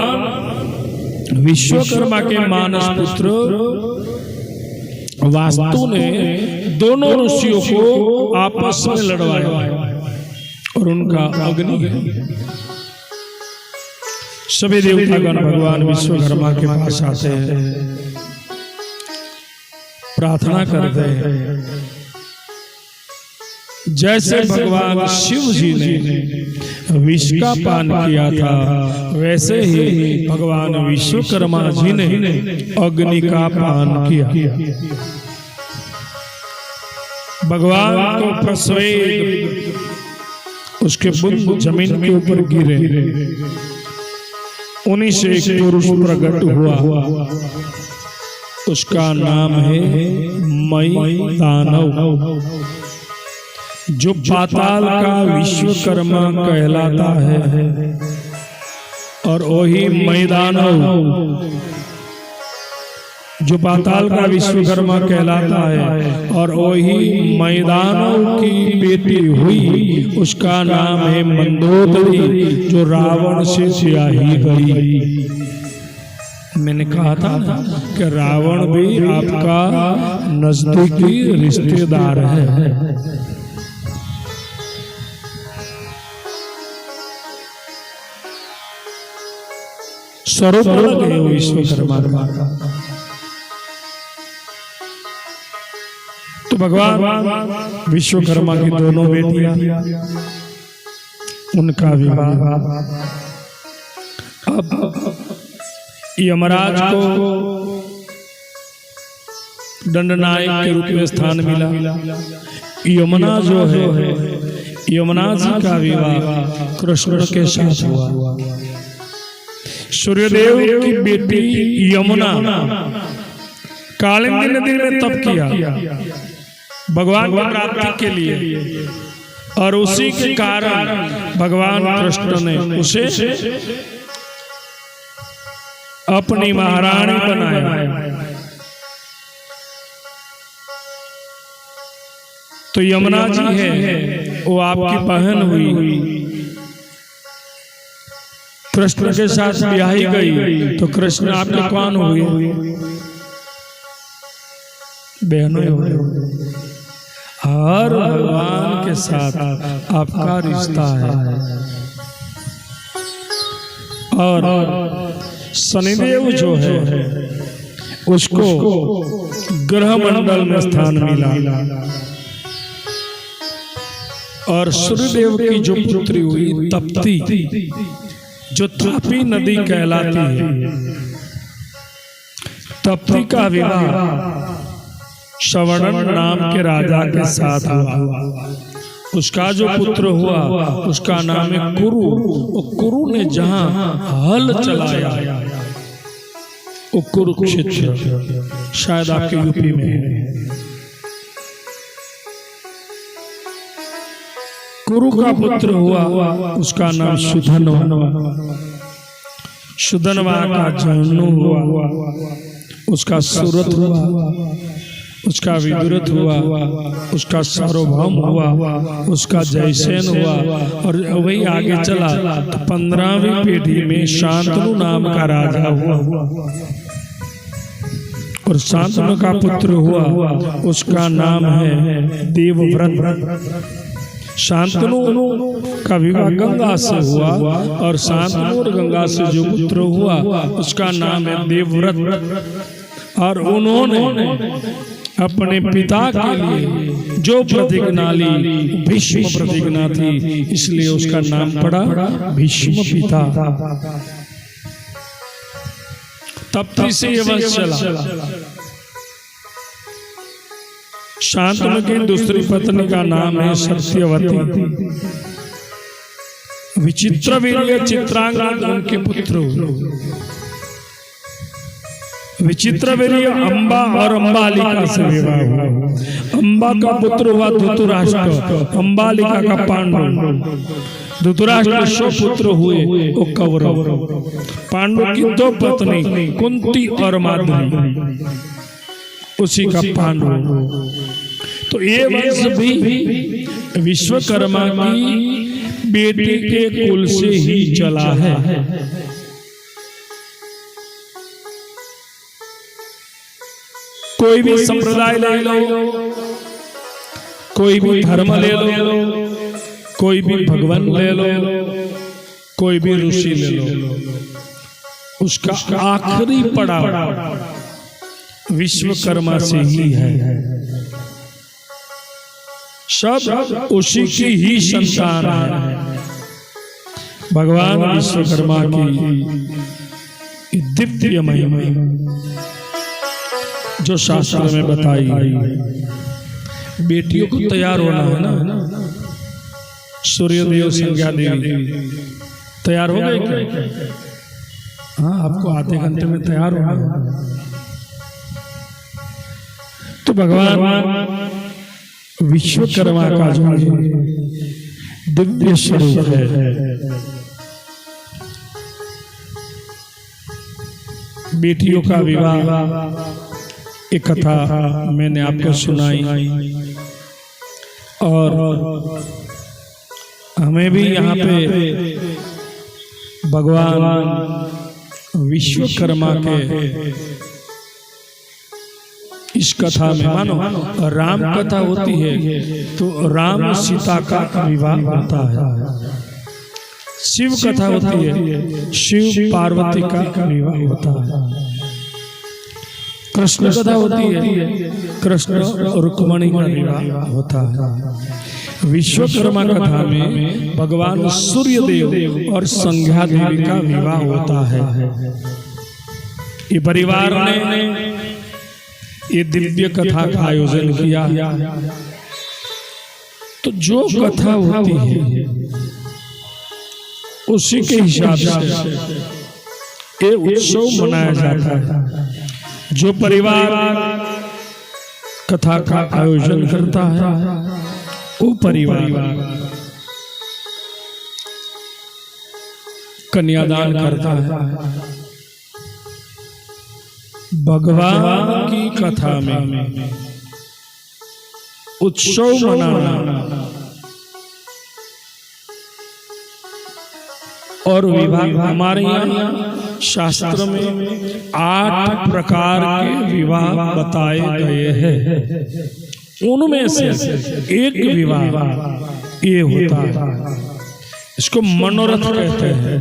विश्वकर्मा के मानस पुत्र वास्तु ने दोनों ऋषियों को आपस में लड़वाया और उनका अग्नि है। सभी देवतागण भगवान विश्वकर्मा के पास आते हैं, प्रार्थना करते हैं। जैसे भगवान शिव जी ने विष का पान किया था, वैसे ही भगवान विश्वकर्मा जी ने अग्नि का पान किया। भगवान को प्रस्वेद उसके बुंद जमीन के ऊपर गिरे, उन्हीं से एक पुरुष प्रकट हुआ, उसका नाम है मई दानव, जो पाताल का विश्वकर्मा कहलाता है। और वही मई दानव जो पाताल का विश्वकर्मा कहलाता है और वही मई दानव की बेटी हुई, उसका नाम है मंदोदरी, जो रावण से ब्याही गई। मैंने कहा था कि रावण भी आपका नजदीकी रिश्तेदार है। स्वरूप अलग है विश्वकर्मा का। तो भगवान विश्वकर्मा की दोनों बेटियां, उनका विवाह। अब यमराज को दंडनायक के रूप में स्थान मिला। यमुना जो है, यमुना जी का विवाह कृष्ण के साथ हुआ। सूर्यदेव की बेटी यमुना कालिंदी नदी में तप किया भगवान की प्राप्ति के लिए, और उसी के कारण भगवान कृष्ण ने उसे अपनी महारानी बनाया। तो यमुना जी है, वो आपकी बहन हुई, कृष्ण के साथ ब्याही गई, तो कृष्ण आपके कौन हुए? बहनों हुए। हर भगवान के साथ आपका रिश्ता है। और शनिदेव जो है उसको ग्रह मंडल में स्थान मिला, और सूर्यदेव की जो पुत्री हुई तप्ती, जो तापी नदी कहलाती है, तप्ती का विवाह सवर्ण नाम के राजा के साथ हुआ। उसका जो पुत्र हुआ उसका नाम है कुरु। वो कुरु ने जहां हल चलाया वो कुरुक्षेत्र, शायद आपके यूपी में है। कुरु का पुत्र हुआ उसका नाम सुधनवा। सुधनवा का जन्म हुआ, उसका सूरत हुआ, उसका विदुरथ हुआ, उसका सार्वभौम हुआ, उसका जयसेन हुआ। और वही आगे चला तो 15वीं पीढ़ी में शांतनु नाम का राजा हुआ। और शांतनु का पुत्र हुआ उसका नाम है देवव्रत। शांतनु का विवाह गंगा से हुआ और शांतनु और गंगा से जो पुत्र हुआ उसका नाम है देवव्रत। और उन्होंने अपने पिता के लिए जो प्रतिज्ञा ली भीष्म प्रतिज्ञा थी, इसलिए उसका नाम पड़ा भीष्म पिता। तब से ये वंश चला। शांतनु की दूसरी पत्नी का नाम है सत्यवती। विचित्रवीर्य चित्रांगद उनके पुत्र हुए। विचित्रवीर्य अम्बा और अम्बालिका से विवाह हुआ। अम्बा का पुत्र हुआ धृतराष्ट्र, अम्बालिका का पांडु। धृतराष्ट्र 100 पुत्र हुए वो कौरव। पांडु की 2 पत्नी कुंती और माधवी, उसी का पांडु। तो ये वंश भी विश्वकर्मा की बेटी के कुल से ही चला है। कोई भी संप्रदाय ले लो, कोई भी धर्म ले लो, कोई भी भगवान ले लो, कोई भी ऋषि ले लो, उसका आखिरी पड़ाव विश्वकर्मा से ही है। सब उसी की ही संतान है। भगवान विश्वकर्मा की दिव्य महिमा जो शास्त्र में बताई। बेटियों को तैयार होना है ना। सूर्यदेव संज्ञा देवी तैयार हो गए क्या? हाँ, आपको आधे घंटे में तैयार होना। तो भगवान विश्वकर्मा का जो दिव्य स्वरूप है, बेटियों का विवाह एक कथा मैंने आपको सुनाई और हमें भी यहाँ पे भगवान विश्वकर्मा के इस कथा में मानो राम कथा होती है तो राम सीता का विवाह होता है। शिव कथा होती है, शिव पार्वती का विवाह होता है। कृष्ण कथा होती है, कृष्ण और रुक्मिणी का विवाह होता है। विश्वकर्मा कथा में भगवान सूर्यदेव और संध्या देवी का विवाह होता है। ये परिवार ने ये दिव्य कथा का आयोजन किया। तो जो कथा होती है उसी के हिसाब से ये उत्सव मनाया जाता है। जो परिवार कथा का आयोजन करता है वो परिवार कन्यादान करता है। भगवान की कथा में उत्सव मनाना और विवाह, हमारे यहाँ शास्त्र में 8 प्रकार के विवाह बताए गए हैं। उनमें से एक विवाह ये होता है, इसको मनोरथ कहते हैं।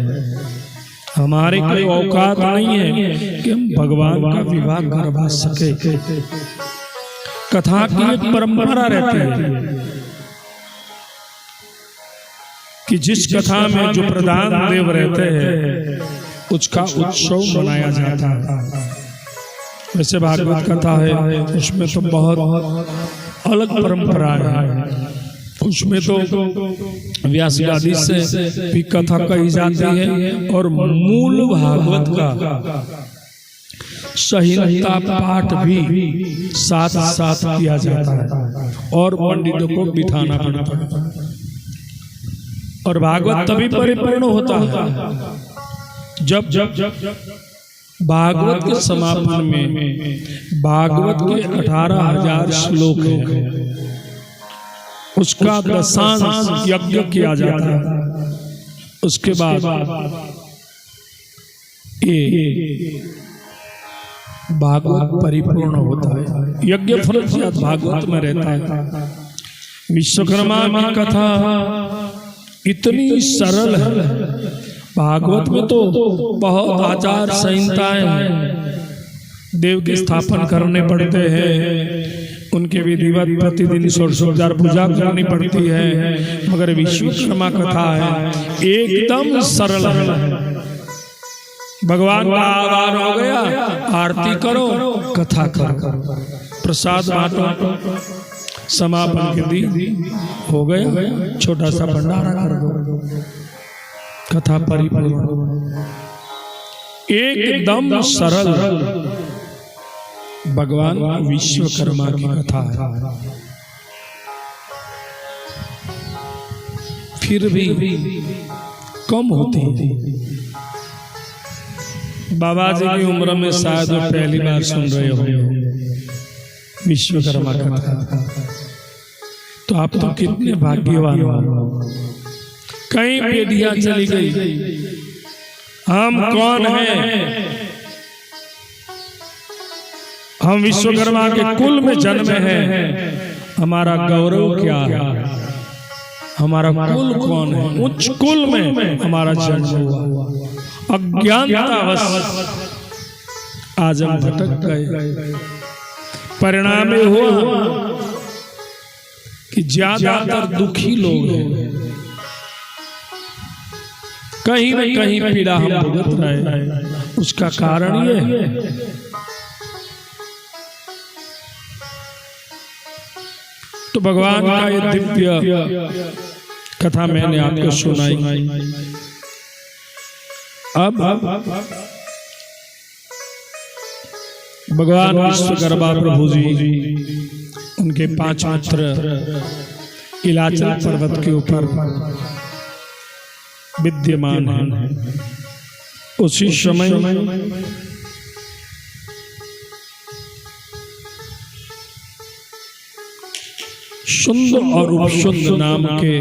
हमारे कोई औकात नहीं है कि हम भगवान का विवाह करवा सके। कथा की एक परंपरा रहती है कि जिस कथा में जो प्रधान देव रहते हैं उसका उत्सव मनाया जाता है। वैसे भागवत कथा है उसमें तो बहुत अलग परंपरा है। उसमें तो व्यास गादी से भी कथा कही जाती है और मूल भागवत का संहिता पाठ भी साथ साथ किया जाता है और पंडितों को बिठाना पड़ता है। और भागवत तभी परिपूर्ण होता है जब भागवत के समापन में भागवत के 18,000 श्लोक हैं, उसका दशांश यज्ञ किया जाता है। उसके बाद ये भागवत परिपूर्ण होता है। यज्ञ फल भागवत में रहता है। विश्वकर्मा की कथा इतनी सरल है। भागवत में तो बहुत आचार संहिताएं हैं। देव के स्थापन करने पड़ते हैं, उनके विधिवत प्रतिदिन षोडशोपचार पूजा करनी पड़ती है। मगर विश्वकर्मा कथा है एकदम सरल है। भगवान का आगमन हो गया, आरती करो, कथा करो, प्रसाद बांटो, समापन के दिन हो गया, छोटा सा भंडारा कर दो, कथा परिपूर्ण। एकदम सरल भगवान विश्वकर्मा की कथा है। फिर भी कम होती है। बाबा जी की उम्र में शायद वो पहली बार सुन रहे हो विश्वकर्मा कथा, तो आप तो कितने भाग्यवान हो। कई पीढ़ियां चली गई, हम कौन हैं? हम विश्वकर्मा के कुल में जन्मे हैं। हमारा गौरव क्या है? हमारा कुल कौन है? उच्च कुल में हमारा जन्म हुआ। अज्ञानतावश आज हम भटक गए। परिणाम ये हुआ कि ज्यादातर दुखी लोग हैं। कहीं न कहीं पीड़ा हम भुगत रहे हैं। उसका कारण ये है तो भगवान का ये दिव्य कथा मैंने आपको सुनाई। अब भगवान विश्वकर्मा प्रभु जी उनके 5 मित्र इलाचल पर्वत के ऊपर विद्यमान हैं। उसी समय शुंद और उपशुंद नाम के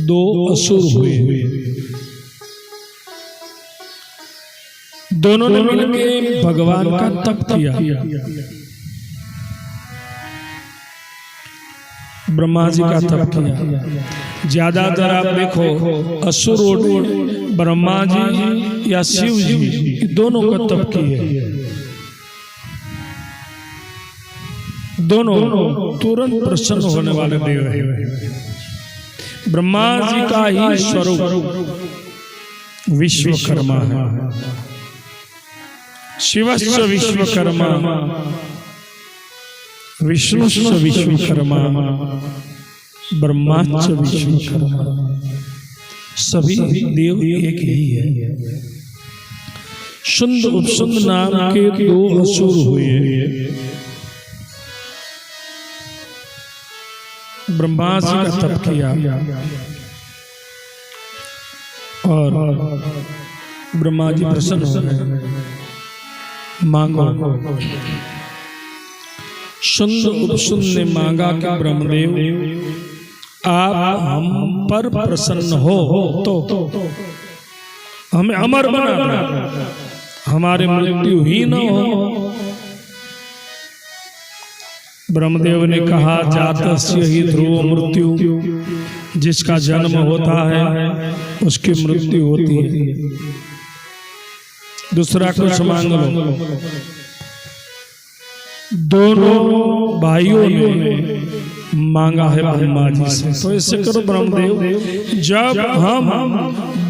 2 असुर हुए। दोनों ने मिलकर भगवान का तप किया। ब्रह्मा जी का तप किया। ज्यादातर आप देखो असुर ब्रह्मा जी या शिव जी दोनों का तप किए। दोनों तुरंत प्रसन्न होने वाले देव हैं। ब्रह्मा जी का ही स्वरूप विश्वकर्मा है। शिवस्य विश्वकर्मा, विष्णुस्य विश्वकर्मा, ब्रह्माच विश्वकर्मा। सभी देव एक ही है। शुंद उपशुंद नाम के 2 असुर हुए। ब्रह्मा जी का तप किया और ब्रह्मा जी प्रसन्न हो गए। मांगो। शुंद उपशुंद ने मांगा कि ब्रह्मदेव आप हम पर प्रसन्न हो तो हमें अमर बना, हमारे मृत्यु ही न हो। ब्रह्मदेव ने कहा जातस्य ही ध्रुव मृत्यु, जिसका जन्म होता है उसकी मृत्यु होती है। दूसरा कुछ मांग लो। दोनों भाइयों ने मांगा है ब्रह्मा जी से, तो ऐसे करो ब्रह्मदेव, जब हम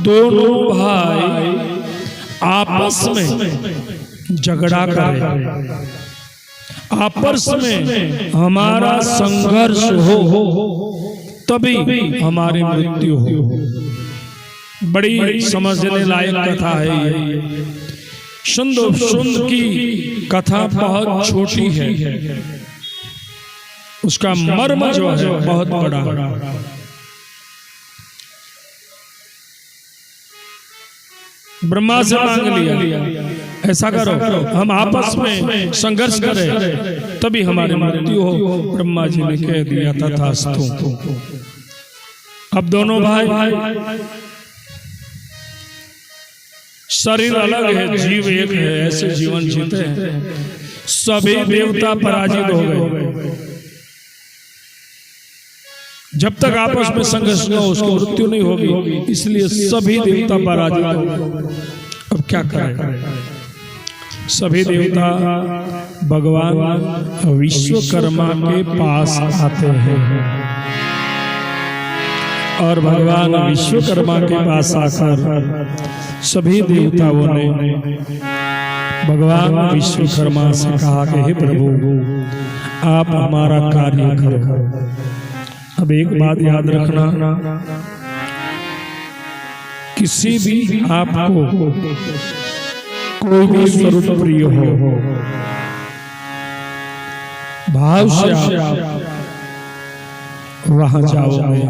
दोनों भाई आपस में झगड़ा करे, आपस में हमारा संघर्ष हो, तभी हमारी मृत्यु हो। बड़ी समझने लायक कथा है ये। सुंद की कथा बहुत छोटी है, उसका मर्म जो है बहुत बड़ा। ब्रह्मा से मांग लिया, ऐसा करो हम आपस में संघर्ष करें तभी हमारी मृत्यु हो। ब्रह्मा जी ने कह दिया तथास्तु। अब दोनों भाई, शरीर अलग है, जीव एक है, ऐसे जीवन जीते हैं। सभी देवता पराजित हो गए। जब तक आपस में संघर्ष न हो उसकी मृत्यु नहीं होगी, इसलिए सभी देवता पराजित हो गए। अब क्या करें? सभी देवता भगवान विश्वकर्मा के पास आते हैं और भगवान विश्वकर्मा के पास आकर सभी देवताओं ने भगवान विश्वकर्मा से कहा कि हे प्रभु, आप हमारा कार्य करो। अब एक बात याद रखना, किसी भी आपको कोई भी स्वरूप प्रिय हो, भाव से आप वहां जाओगे,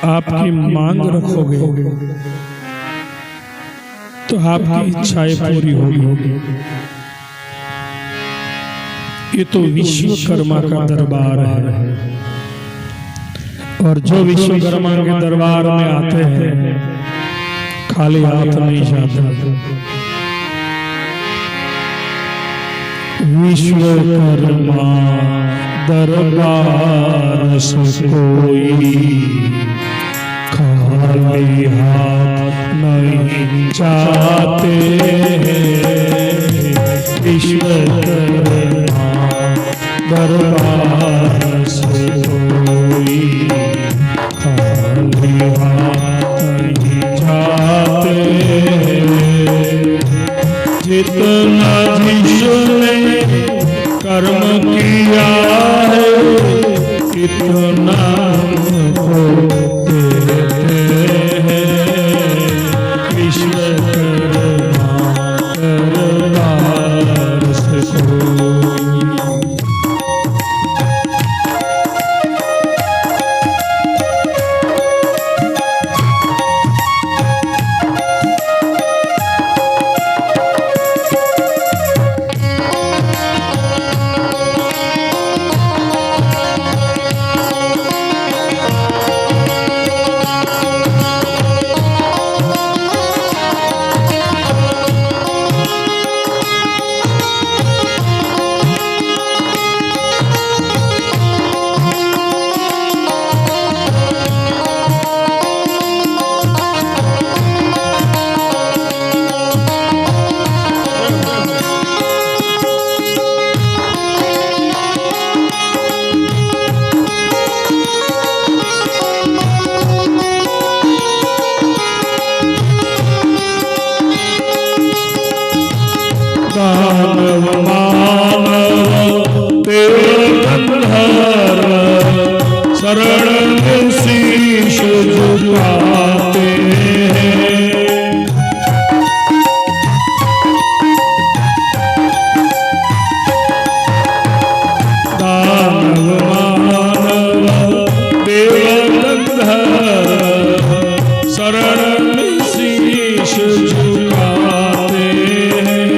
आपकी मांग रखोगे तो आपकी इच्छाएं पूरी होगी। ये तो विश्वकर्मा का दरबार है, और जो विश्वकर्मा के दरबार में आते हैं खाली हाथ नहीं जाते। विश्वकर्मा दरबार से कोई खाली हाथ नहीं जाते। विश्वकर्मा दरबार से कोई खाली हाथ नहीं जाते। जितना जिसने कर्म किया है इतना हमको देते हैं। विश्वकर्मा दरबार से कोई दानव मानव देव गंधर्व शरण में शीश झुकाते हैं। दानव मानव देव गंधर्व शरण में शीश झुकाते हैं।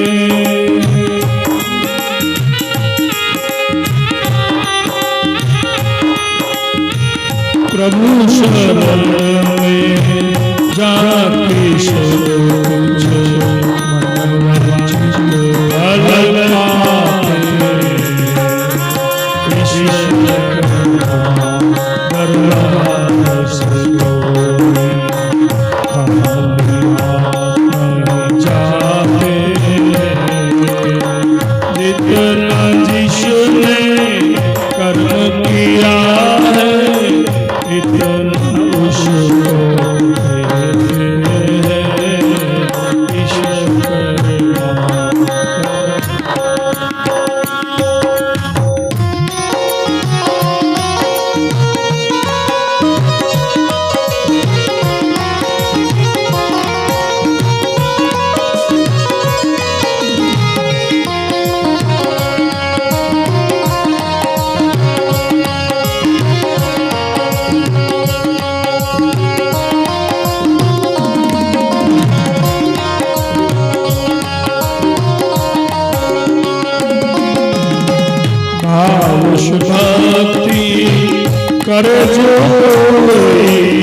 कर जोड़ी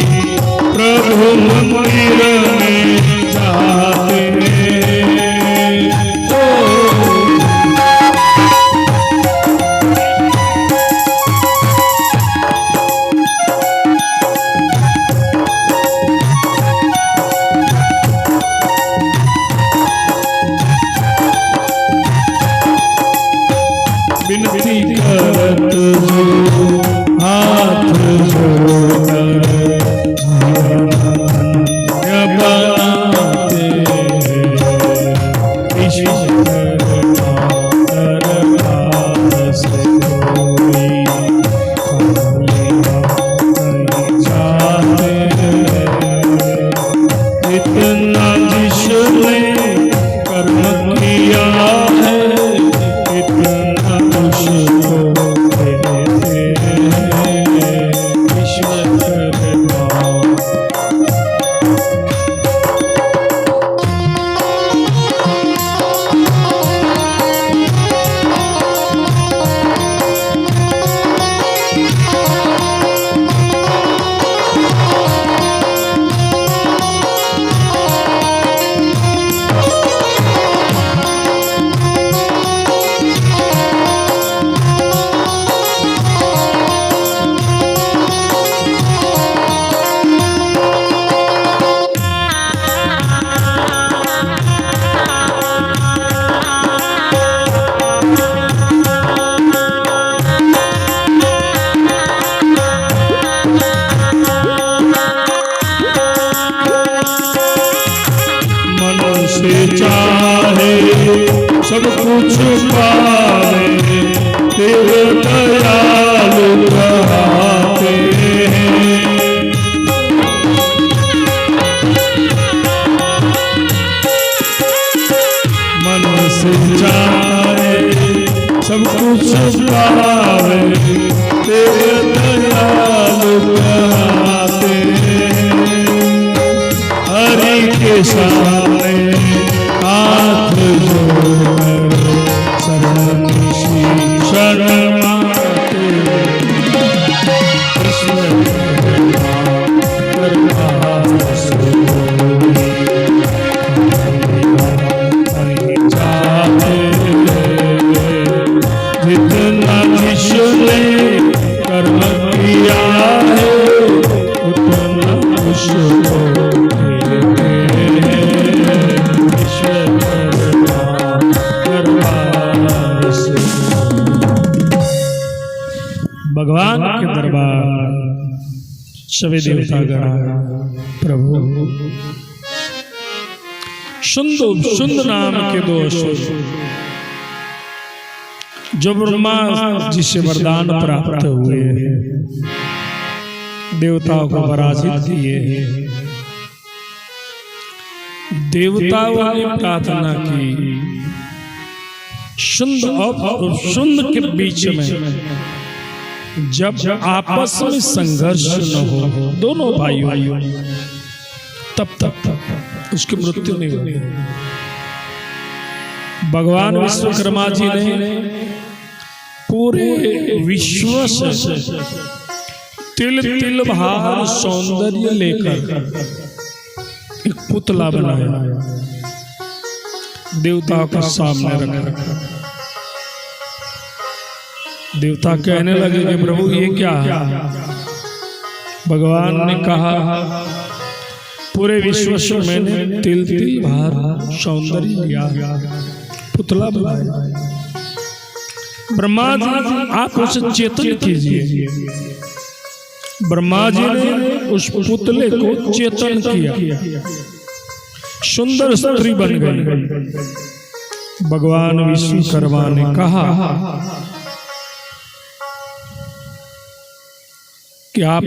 प्रभु मंदिर में जाते विनती करत जो हाथ जोड़कर बनाते ईश्वर दरबार से कोई जाते इतना जिसने कर्म किया है इतना उसको ईश्वर चाहे सब कुछ पावे तेरे दयालु कहते हैं मन से चाहे सब कुछ पावे तेरे दयालु कहते हैं हरि के सामने हाथ जोड़कर शरण शरणाते ईश्वर दरबार से जाते जितना जिसने कर्म किया है उतना उसको भगवान के दरबार सभी देवता गण प्रभु सुंद नाम के दो असुर जो ब्रह्मा जी से वरदान प्राप्त हुए देवताओं को पराजित किए देवताओं ने प्रार्थना की सुंद और सुंद के बीच में जब आपस में संघर्ष न हो दोनों भाइयों तब उसकी मृत्यु नहीं होगी। भगवान विश्वकर्मा जी ने पूरे विश्व से तिल तिल भार सौंदर्य लेकर एक पुतला बनाया देवताओं के सामने रखा। देवता कहने लगे कि प्रभु ये क्या है? भगवान ने कहा पूरे विश्व से मैंने तिल तिल भार सौंदर्य लिया पुतला बनाया। ब्रह्मा जी आप उसे चेतन कीजिए। ब्रह्मा जी ने उस पुतले को चेतन किया, सुंदर स्त्री बन गई। भगवान विश्वकर्मा ने कहा कि आप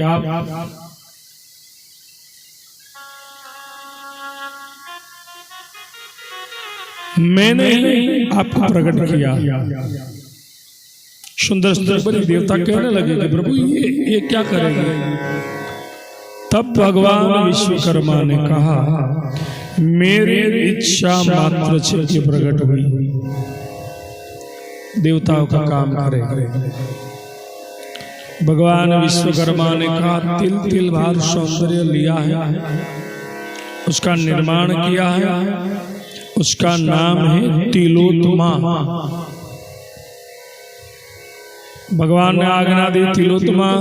मैंने आपको प्रकट किया। सुंदर स्त्री बनी। देवता कहने लगे कि प्रभु ये क्या करेंगे? तब भगवान विश्वकर्मा ने कहा मेरी इच्छा मात्र से प्रकट हुई, देवताओं का काम करेंगे। भगवान विश्वकर्मा ने कहा तिल तिल भार सौंदर्य लिया है, उसका निर्माण किया है, उसका नाम है तिलोत्तमा। भगवान ने आज्ञा दी तिलोत्तमा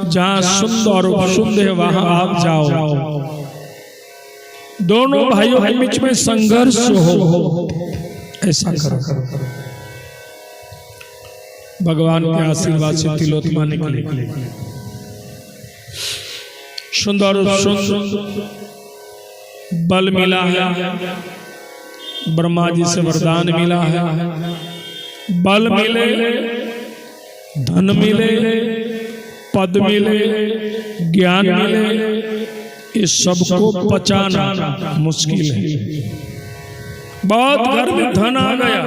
जहां सुंदर और सुंदर वहां आप जाओ, दोनों भाइयों के बीच में संघर्ष हो, ऐसा करो। भगवान के आशीर्वाद से तिलोत्तमा निकले, सुंदर बल मिला है, ब्रह्मा जी से वरदान मिला है, बल मिले, धन मिले, पद मिले, ज्ञान मिले, इस सबको पचाना मुश्किल है। बहुत घर में धन आ गया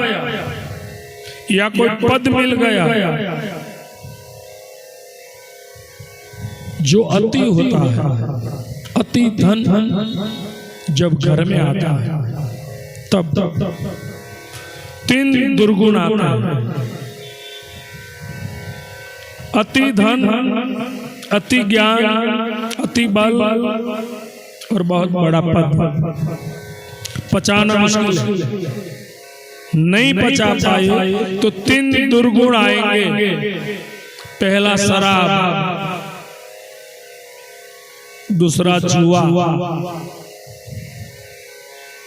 या कोई पद मिल गया, जो अति होता है, अति धन जब घर में आता है तब 3 दुर्गुण आता है। अति धन, अति ज्ञान, अति बल और बहुत बड़ा पद पचाना मुश्किल है। नहीं पचा पाए तो 3 दुर्गुण आएंगे। पहला शराब, दूसरा जुआ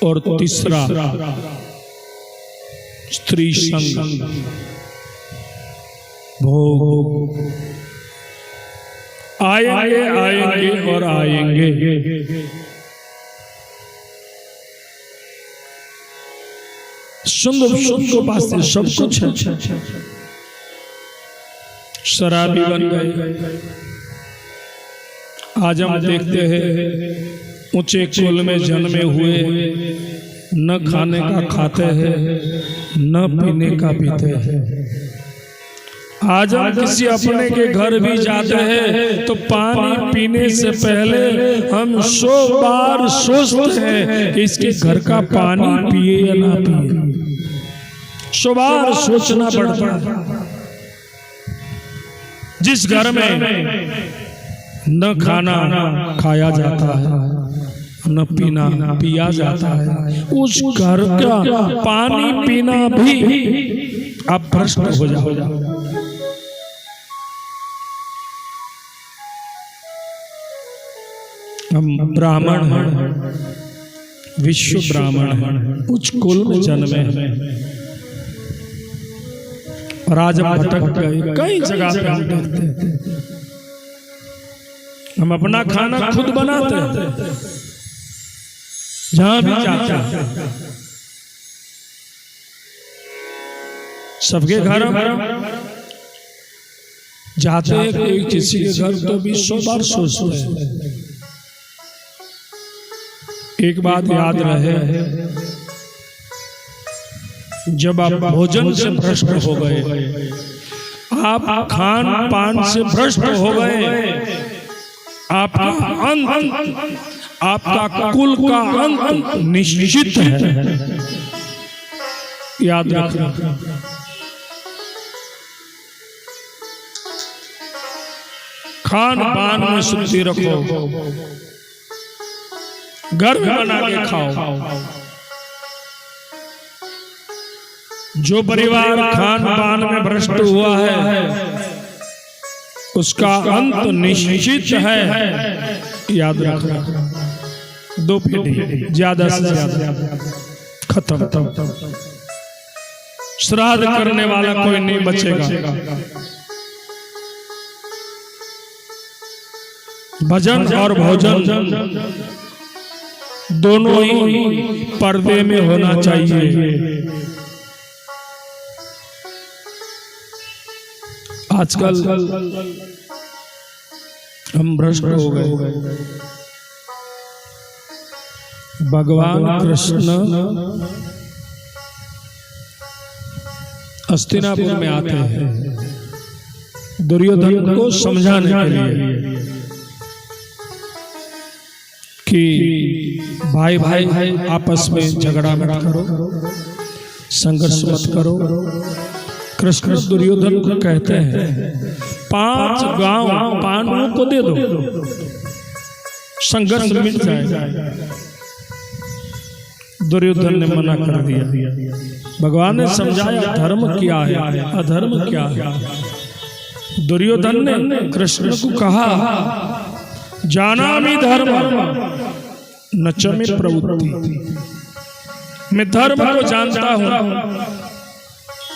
और तीसरा स्त्री संग, भोग। आएंगे आएंगे और आएंगे। सुंदर पास से सब कुछ है, शराबी बन गए। आज हम देखते हैं ऊंचे कुल में जन्मे हुए न खाने का खाते हैं, न पीने का पीते हैं। आज हम किसी अपने के घर भी जाते हैं तो पानी पीने से पहले हम 100 बार सोचते हैं कि इसके घर का पानी पिए या ना पिए। 100 बार सोचना पड़ता है। जिस घर में न खाना खाया जाता है, न पीना पिया जाता है, उस घर का पानी पीना भी आप भ्रष्ट हो जाओ। हम ब्राह्मण हैं, विश्व ब्राह्मण हैं, उच्च कुल में जन्मे हैं और आज हम भटक गए। कई जगह पे हम देखते हैं, हम अपना खाना खुद बनाते हैं, जहां भी जाते हैं। सबके घर जाते हैं, कोई किसी के घर तो भी 100 बार सोचते हैं। एक बात याद रहे, जब आप भोजन से भ्रष्ट हो गए, आप खान पान से भ्रष्ट हो गए, आपका अंत, आपका कुल का अंत निश्चित है। याद रखना। खान पान में शुद्धि रखो, घर में बना के खाओ। जो परिवार खान पान में भ्रष्ट हुआ है उसका अंत निश्चित है। याद रखना। 2 पीढ़ी ज्यादा से ज्यादा खत्म। श्राद्ध करने वाला कोई नहीं बचेगा। भजन और भोजन दोनों ही पर्दे में होना चाहिए। आजकल हम भ्रष्ट हो गए। भगवान कृष्ण हस्तिनापुर में आते हैं दुर्योधन को समझाने के लिए कि भाई भाई आपस में झगड़ा मत करो, संघर्ष मत करो। कृष्ण दुर्योधन को कहते हैं 5 गांव पांडवों को दे दो, संघर्ष मिट जाएगा। दुर्योधन ने मना कर दिया। भगवान ने समझाया धर्म क्या है, अधर्म क्या है। दुर्योधन ने कृष्ण को कहा, जानामि धर्म न च मे प्रवृत्ति, मैं धर्म को जानता हूं,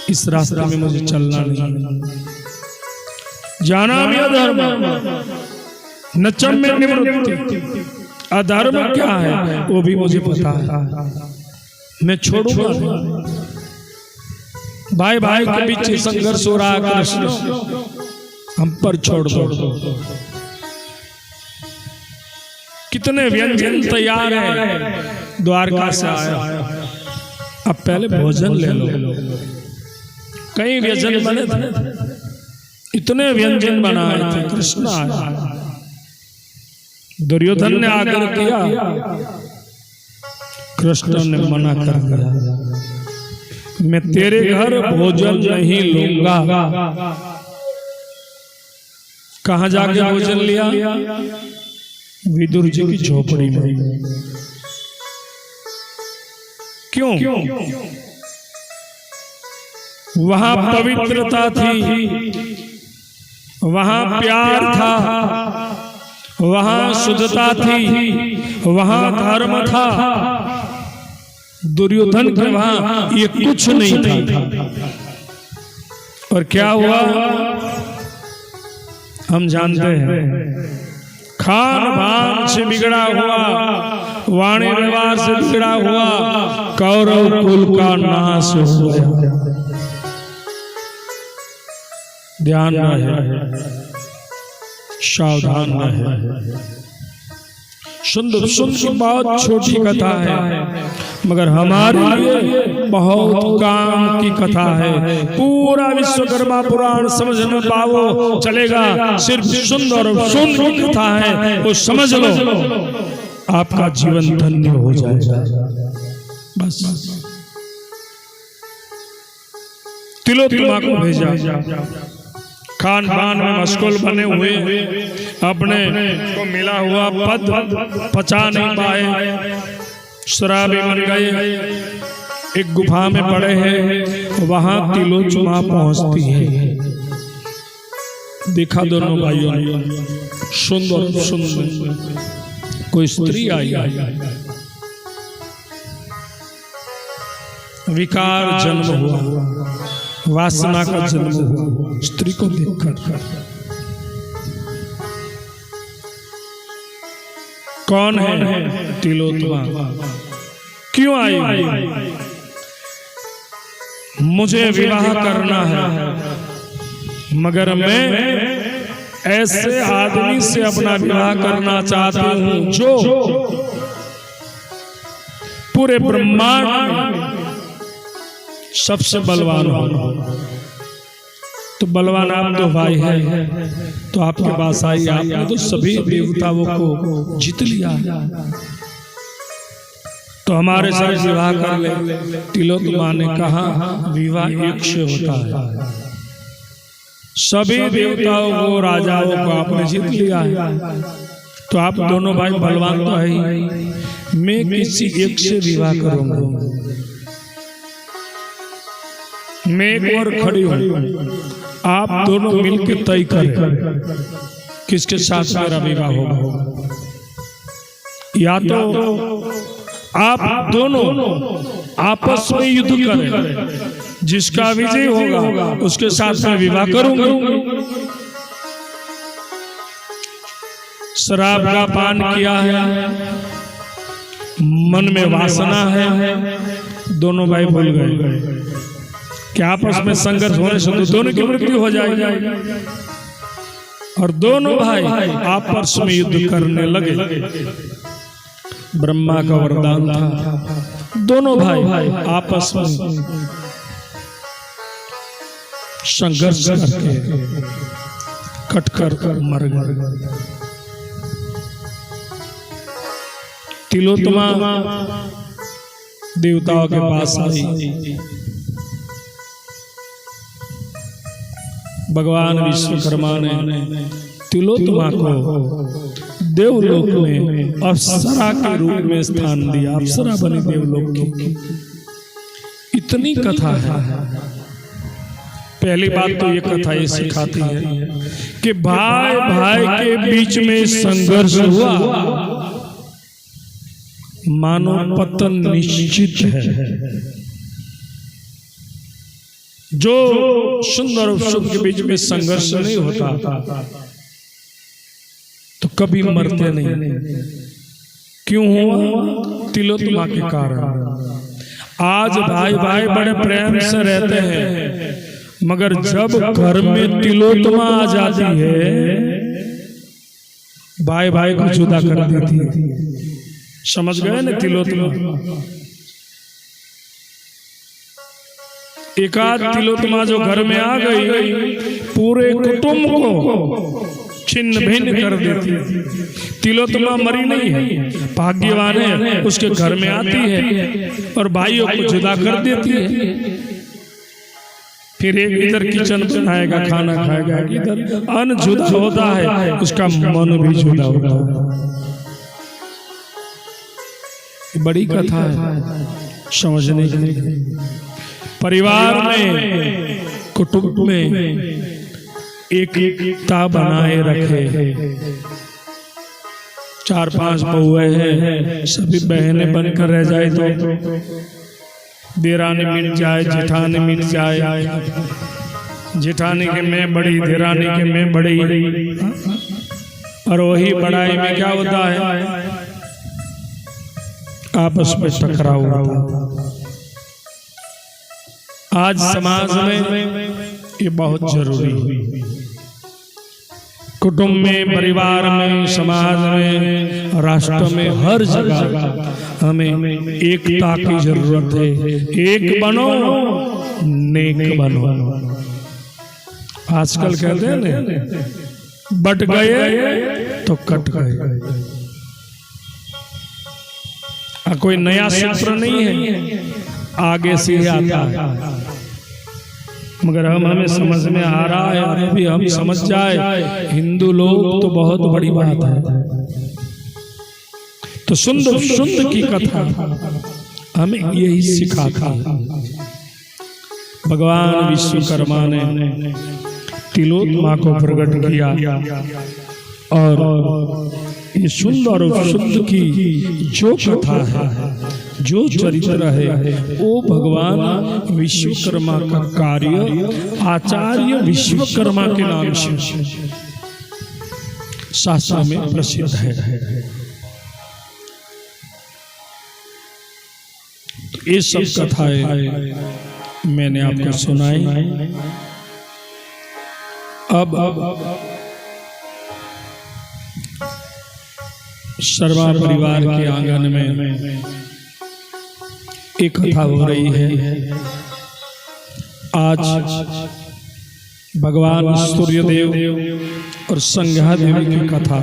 इस रास्ते में मुझे चलना नहीं। जानामि अधर्म न च मे निवृत्ति, अधर्म क्या है वो भी मुझे पता है, मैं छोड़ूंगा नहीं। भाई भाई के बीच संघर्ष हो रहा है, कृष्ण हम पर छोड़ दो। कितने व्यंजन तैयार है, द्वारका से आया, अब पहले भोजन ले लो। कई व्यंजन बने थे, इतने व्यंजन बनाए थे, कृष्ण आया। दुर्योधन ने आग्रह किया, कृष्ण ने मना कर दिया, मैं तेरे घर भोजन नहीं लूंगा। कहां जाके भोजन लिया? विदुर जी की झोपड़ी में। क्यों? वहां पवित्रता थी, वहां प्यार था, वहां शुद्धता थी, वहां धर्म था। दुर्योधन के वहां ये कुछ नहीं था। और क्या हुआ हम जानते हैं, खान पान से बिगड़ा हुआ, वाणी व्यवहार से बिगड़ा हुआ, कौरव कुल का नाश हो गया। ध्यान रहे, सावधान रहे। सुंदर सुंदर बहुत छोटी कथा है, मगर हमारे लिए बहुत काम की कथा है। पूरा विश्वकर्मा पुराण समझ न पाओ चलेगा, सिर्फ सुंदर सुंदर कथा है, वो समझ लो, आपका जीवन धन्य हो जाएगा। बस तिलोत्तमा को भेजा, खान पान में मशगूल बने हुए, अपने को मिला हुआ पद पचा नहीं पाए, शराबी बन गए, एक गुफा में पड़े हैं। वहां तिलोत्तमा पहुंचती है, देखा दोनों भाइयों ने, सुंदर सुंदर कोई स्त्री आई, विकार जन्म हुआ, वासना का जन्म हुआ स्त्री को देखकर। कौन है? तिलोत्तमा। क्यों आई? मुझे विवाह करना है, मगर मैं ऐसे आदमी से अपना विवाह करना चाहती हूं जो पूरे ब्रह्मांड में सबसे बलवान हो। तो बलवान आप तो भाई है, तो आपके पास आई, आपने तो सभी देवताओं को जीत लिया, तो हमारे साथ विवाह कर ले। तिलोत्तमा ने कहा, विवाह एक से होता है, सभी देवताओं को, राजाओं को आपने जीत लिया है, तो आप दोनों भाई बलवान तो है ही, मैं किसी एक से विवाह करूंगा। मैं एक और खड़ी हूं, आप दोनों मिलकर तय करें किसके साथ मेरा विवाह होगा। या तो आप दोनों आपस में युद्ध करें, जिसका विजय होगा उसके साथ मैं विवाह करूंगा। शराब का पान किया है, मन में वासना है, दोनों भाई भूल गए कि आपस में संघर्ष होने से तो दोनों की मृत्यु हो जाएगी, और दोनों भाई आपस में युद्ध करने लगे। ब्रह्मा का वरदान था, दोनों भाई आपस में संघर्ष करके कटकर मर गए। तिलोत्तमा देवताओं के पास आई, भगवान विश्वकर्मा ने तिलोत्तमा को देवलोक में अप्सरा के रूप में स्थान दिया, अप्सरा बनी देवलोक की। इतनी कथा है। पहली बात तो ये कथा ये सिखाती है कि भाई भाई के बीच में संघर्ष हुआ, मानो पतन निश्चित है। जो सुंदर और शुभ के बीच में संघर्ष नहीं होता तो कभी मरते नहीं। क्यों हुआ? तिलोत्तमा के कारण। आज भाई भाई बड़े प्रेम से रहते हैं, मगर जब घर में तिलोत्तमा आ जाती है, भाई भाई को जुदा कर देती है। समझ गए ना? तिलोत्तमा एकाध तिलोत्तमा जो घर में आ गई, पूरे कुटुंब को छिन्न भिन्न कर देती। तिलोत्तमा मरी नहीं है, भाग्यवान है, उसके घर में आती है और भाइयों को जुदा कर देती है। फिर एक इधर किचन बनाएगा, खाना खाएगा, इधर अन्न जुदा होता है, उसका मन भी जुदा होता है। बड़ी कथा है समझने के लिए। परिवार में, कुटुंब में एकता बनाए रखे। 4-5 बहुएं हैं, सभी बहनें बनकर रह जाए तो देरानी मिट जाए, जेठानी मिट जाए, जेठानी के मैं बड़ी, देरानी के मैं बड़ी, और वही बड़ाई में क्या होता है? आपस में टकराव होता। आज समाज में ये बहुत जरूरी है। कुटुंब में, परिवार में, समाज में, राष्ट्र में, हर जगह हमें एकता की जरूरत है। एक बनो, नेक बनो। आजकल कहते हैं ना, बट गए तो कट गए। कोई नया सूत्र नहीं है, आगे से आता है, मगर हमें समझ में आ रहा है। और अभी हम समझ जाए, हिंदू लोग तो बहुत बड़ी बात है। तो सुंदर की कथा हमें यही सिखाता है। भगवान विश्वकर्मा ने तिलोत्तमा को प्रकट किया और ये सुंदर और शुद्ध की जो कथा है, जो चरित्र है, वो भगवान विश्वकर्मा का कार्य आचार्य विश्वकर्मा के नाम से शास्त्र में प्रसिद्ध है। तो ये सब कथाएं मैंने आपको सुनाई। अब शर्मा परिवार के आंगन में एक कथा हो रही है। आज भगवान सूर्यदेव और संज्ञा देवी की कथा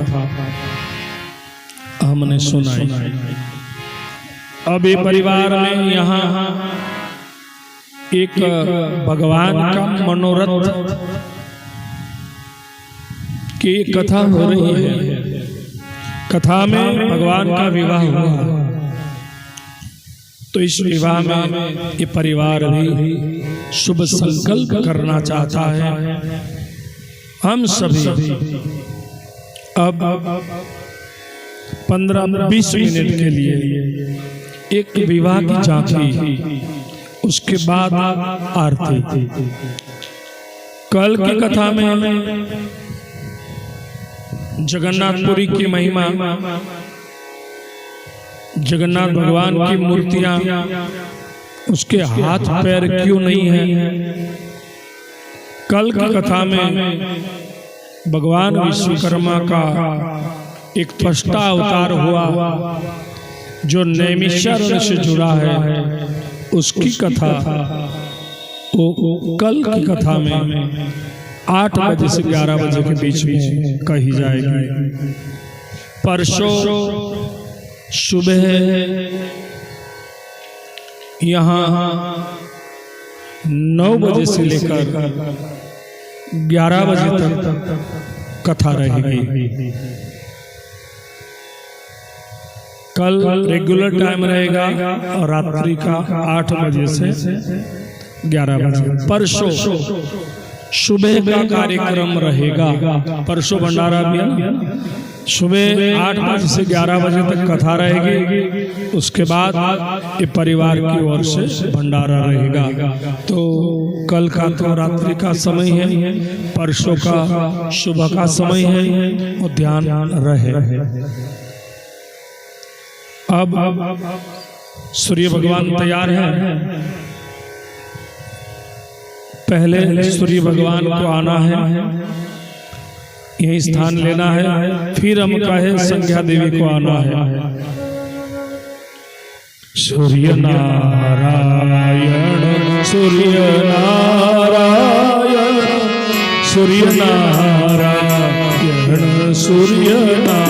हमने सुनाई। अब ये परिवार में यहाँ एक भगवान का मनोरथ की कथा हो रही है। कथा में भगवान का विवाह हुआ, तो इस विवाह में ये परिवार भी शुभ संकल्प करना चाहता है। हम सभी अब 15-20 मिनट के लिए एक विवाह की झांकी, उसके बाद आरती। कल की कथा में जगन्नाथपुरी की महिमा, जगन्नाथ भगवान की मूर्तियां, उसके हाथ पैर क्यों नहीं है। कल की कथा में भगवान विश्वकर्मा का एक त्वष्टा अवतार हुआ जो नैमिषारण्य से जुड़ा है, उसकी कथा वो कल की कथा में 8 बजे से 11 बजे के बीच में कही जाएगी। परसों सुबह यहाँ 9 बजे से लेकर 11 बजे तक कथा रहेगी। कल रेगुलर टाइम रहेगा और रात्रि का 8 बजे से 11 बजे। परसों सुबह का कार्यक्रम रहेगा। परसों भंडारा भी है ना, सुबह 8 बजे से 11 बजे तक कथा रहेगी। उसके बाद ये परिवार की ओर से भंडारा रहेगा। तो कल का तो रात्रि का समय है, परसों का सुबह का समय है, और ध्यान रहे। अब सूर्य भगवान तैयार हैं। पहले सूर्य भगवान को आना है, यही स्थान लेना है, फिर हम कहे संध्या देवी को आना है। सूर्य नारायण सूर्य नारायण सूर्य नारायण सूर्य नारायण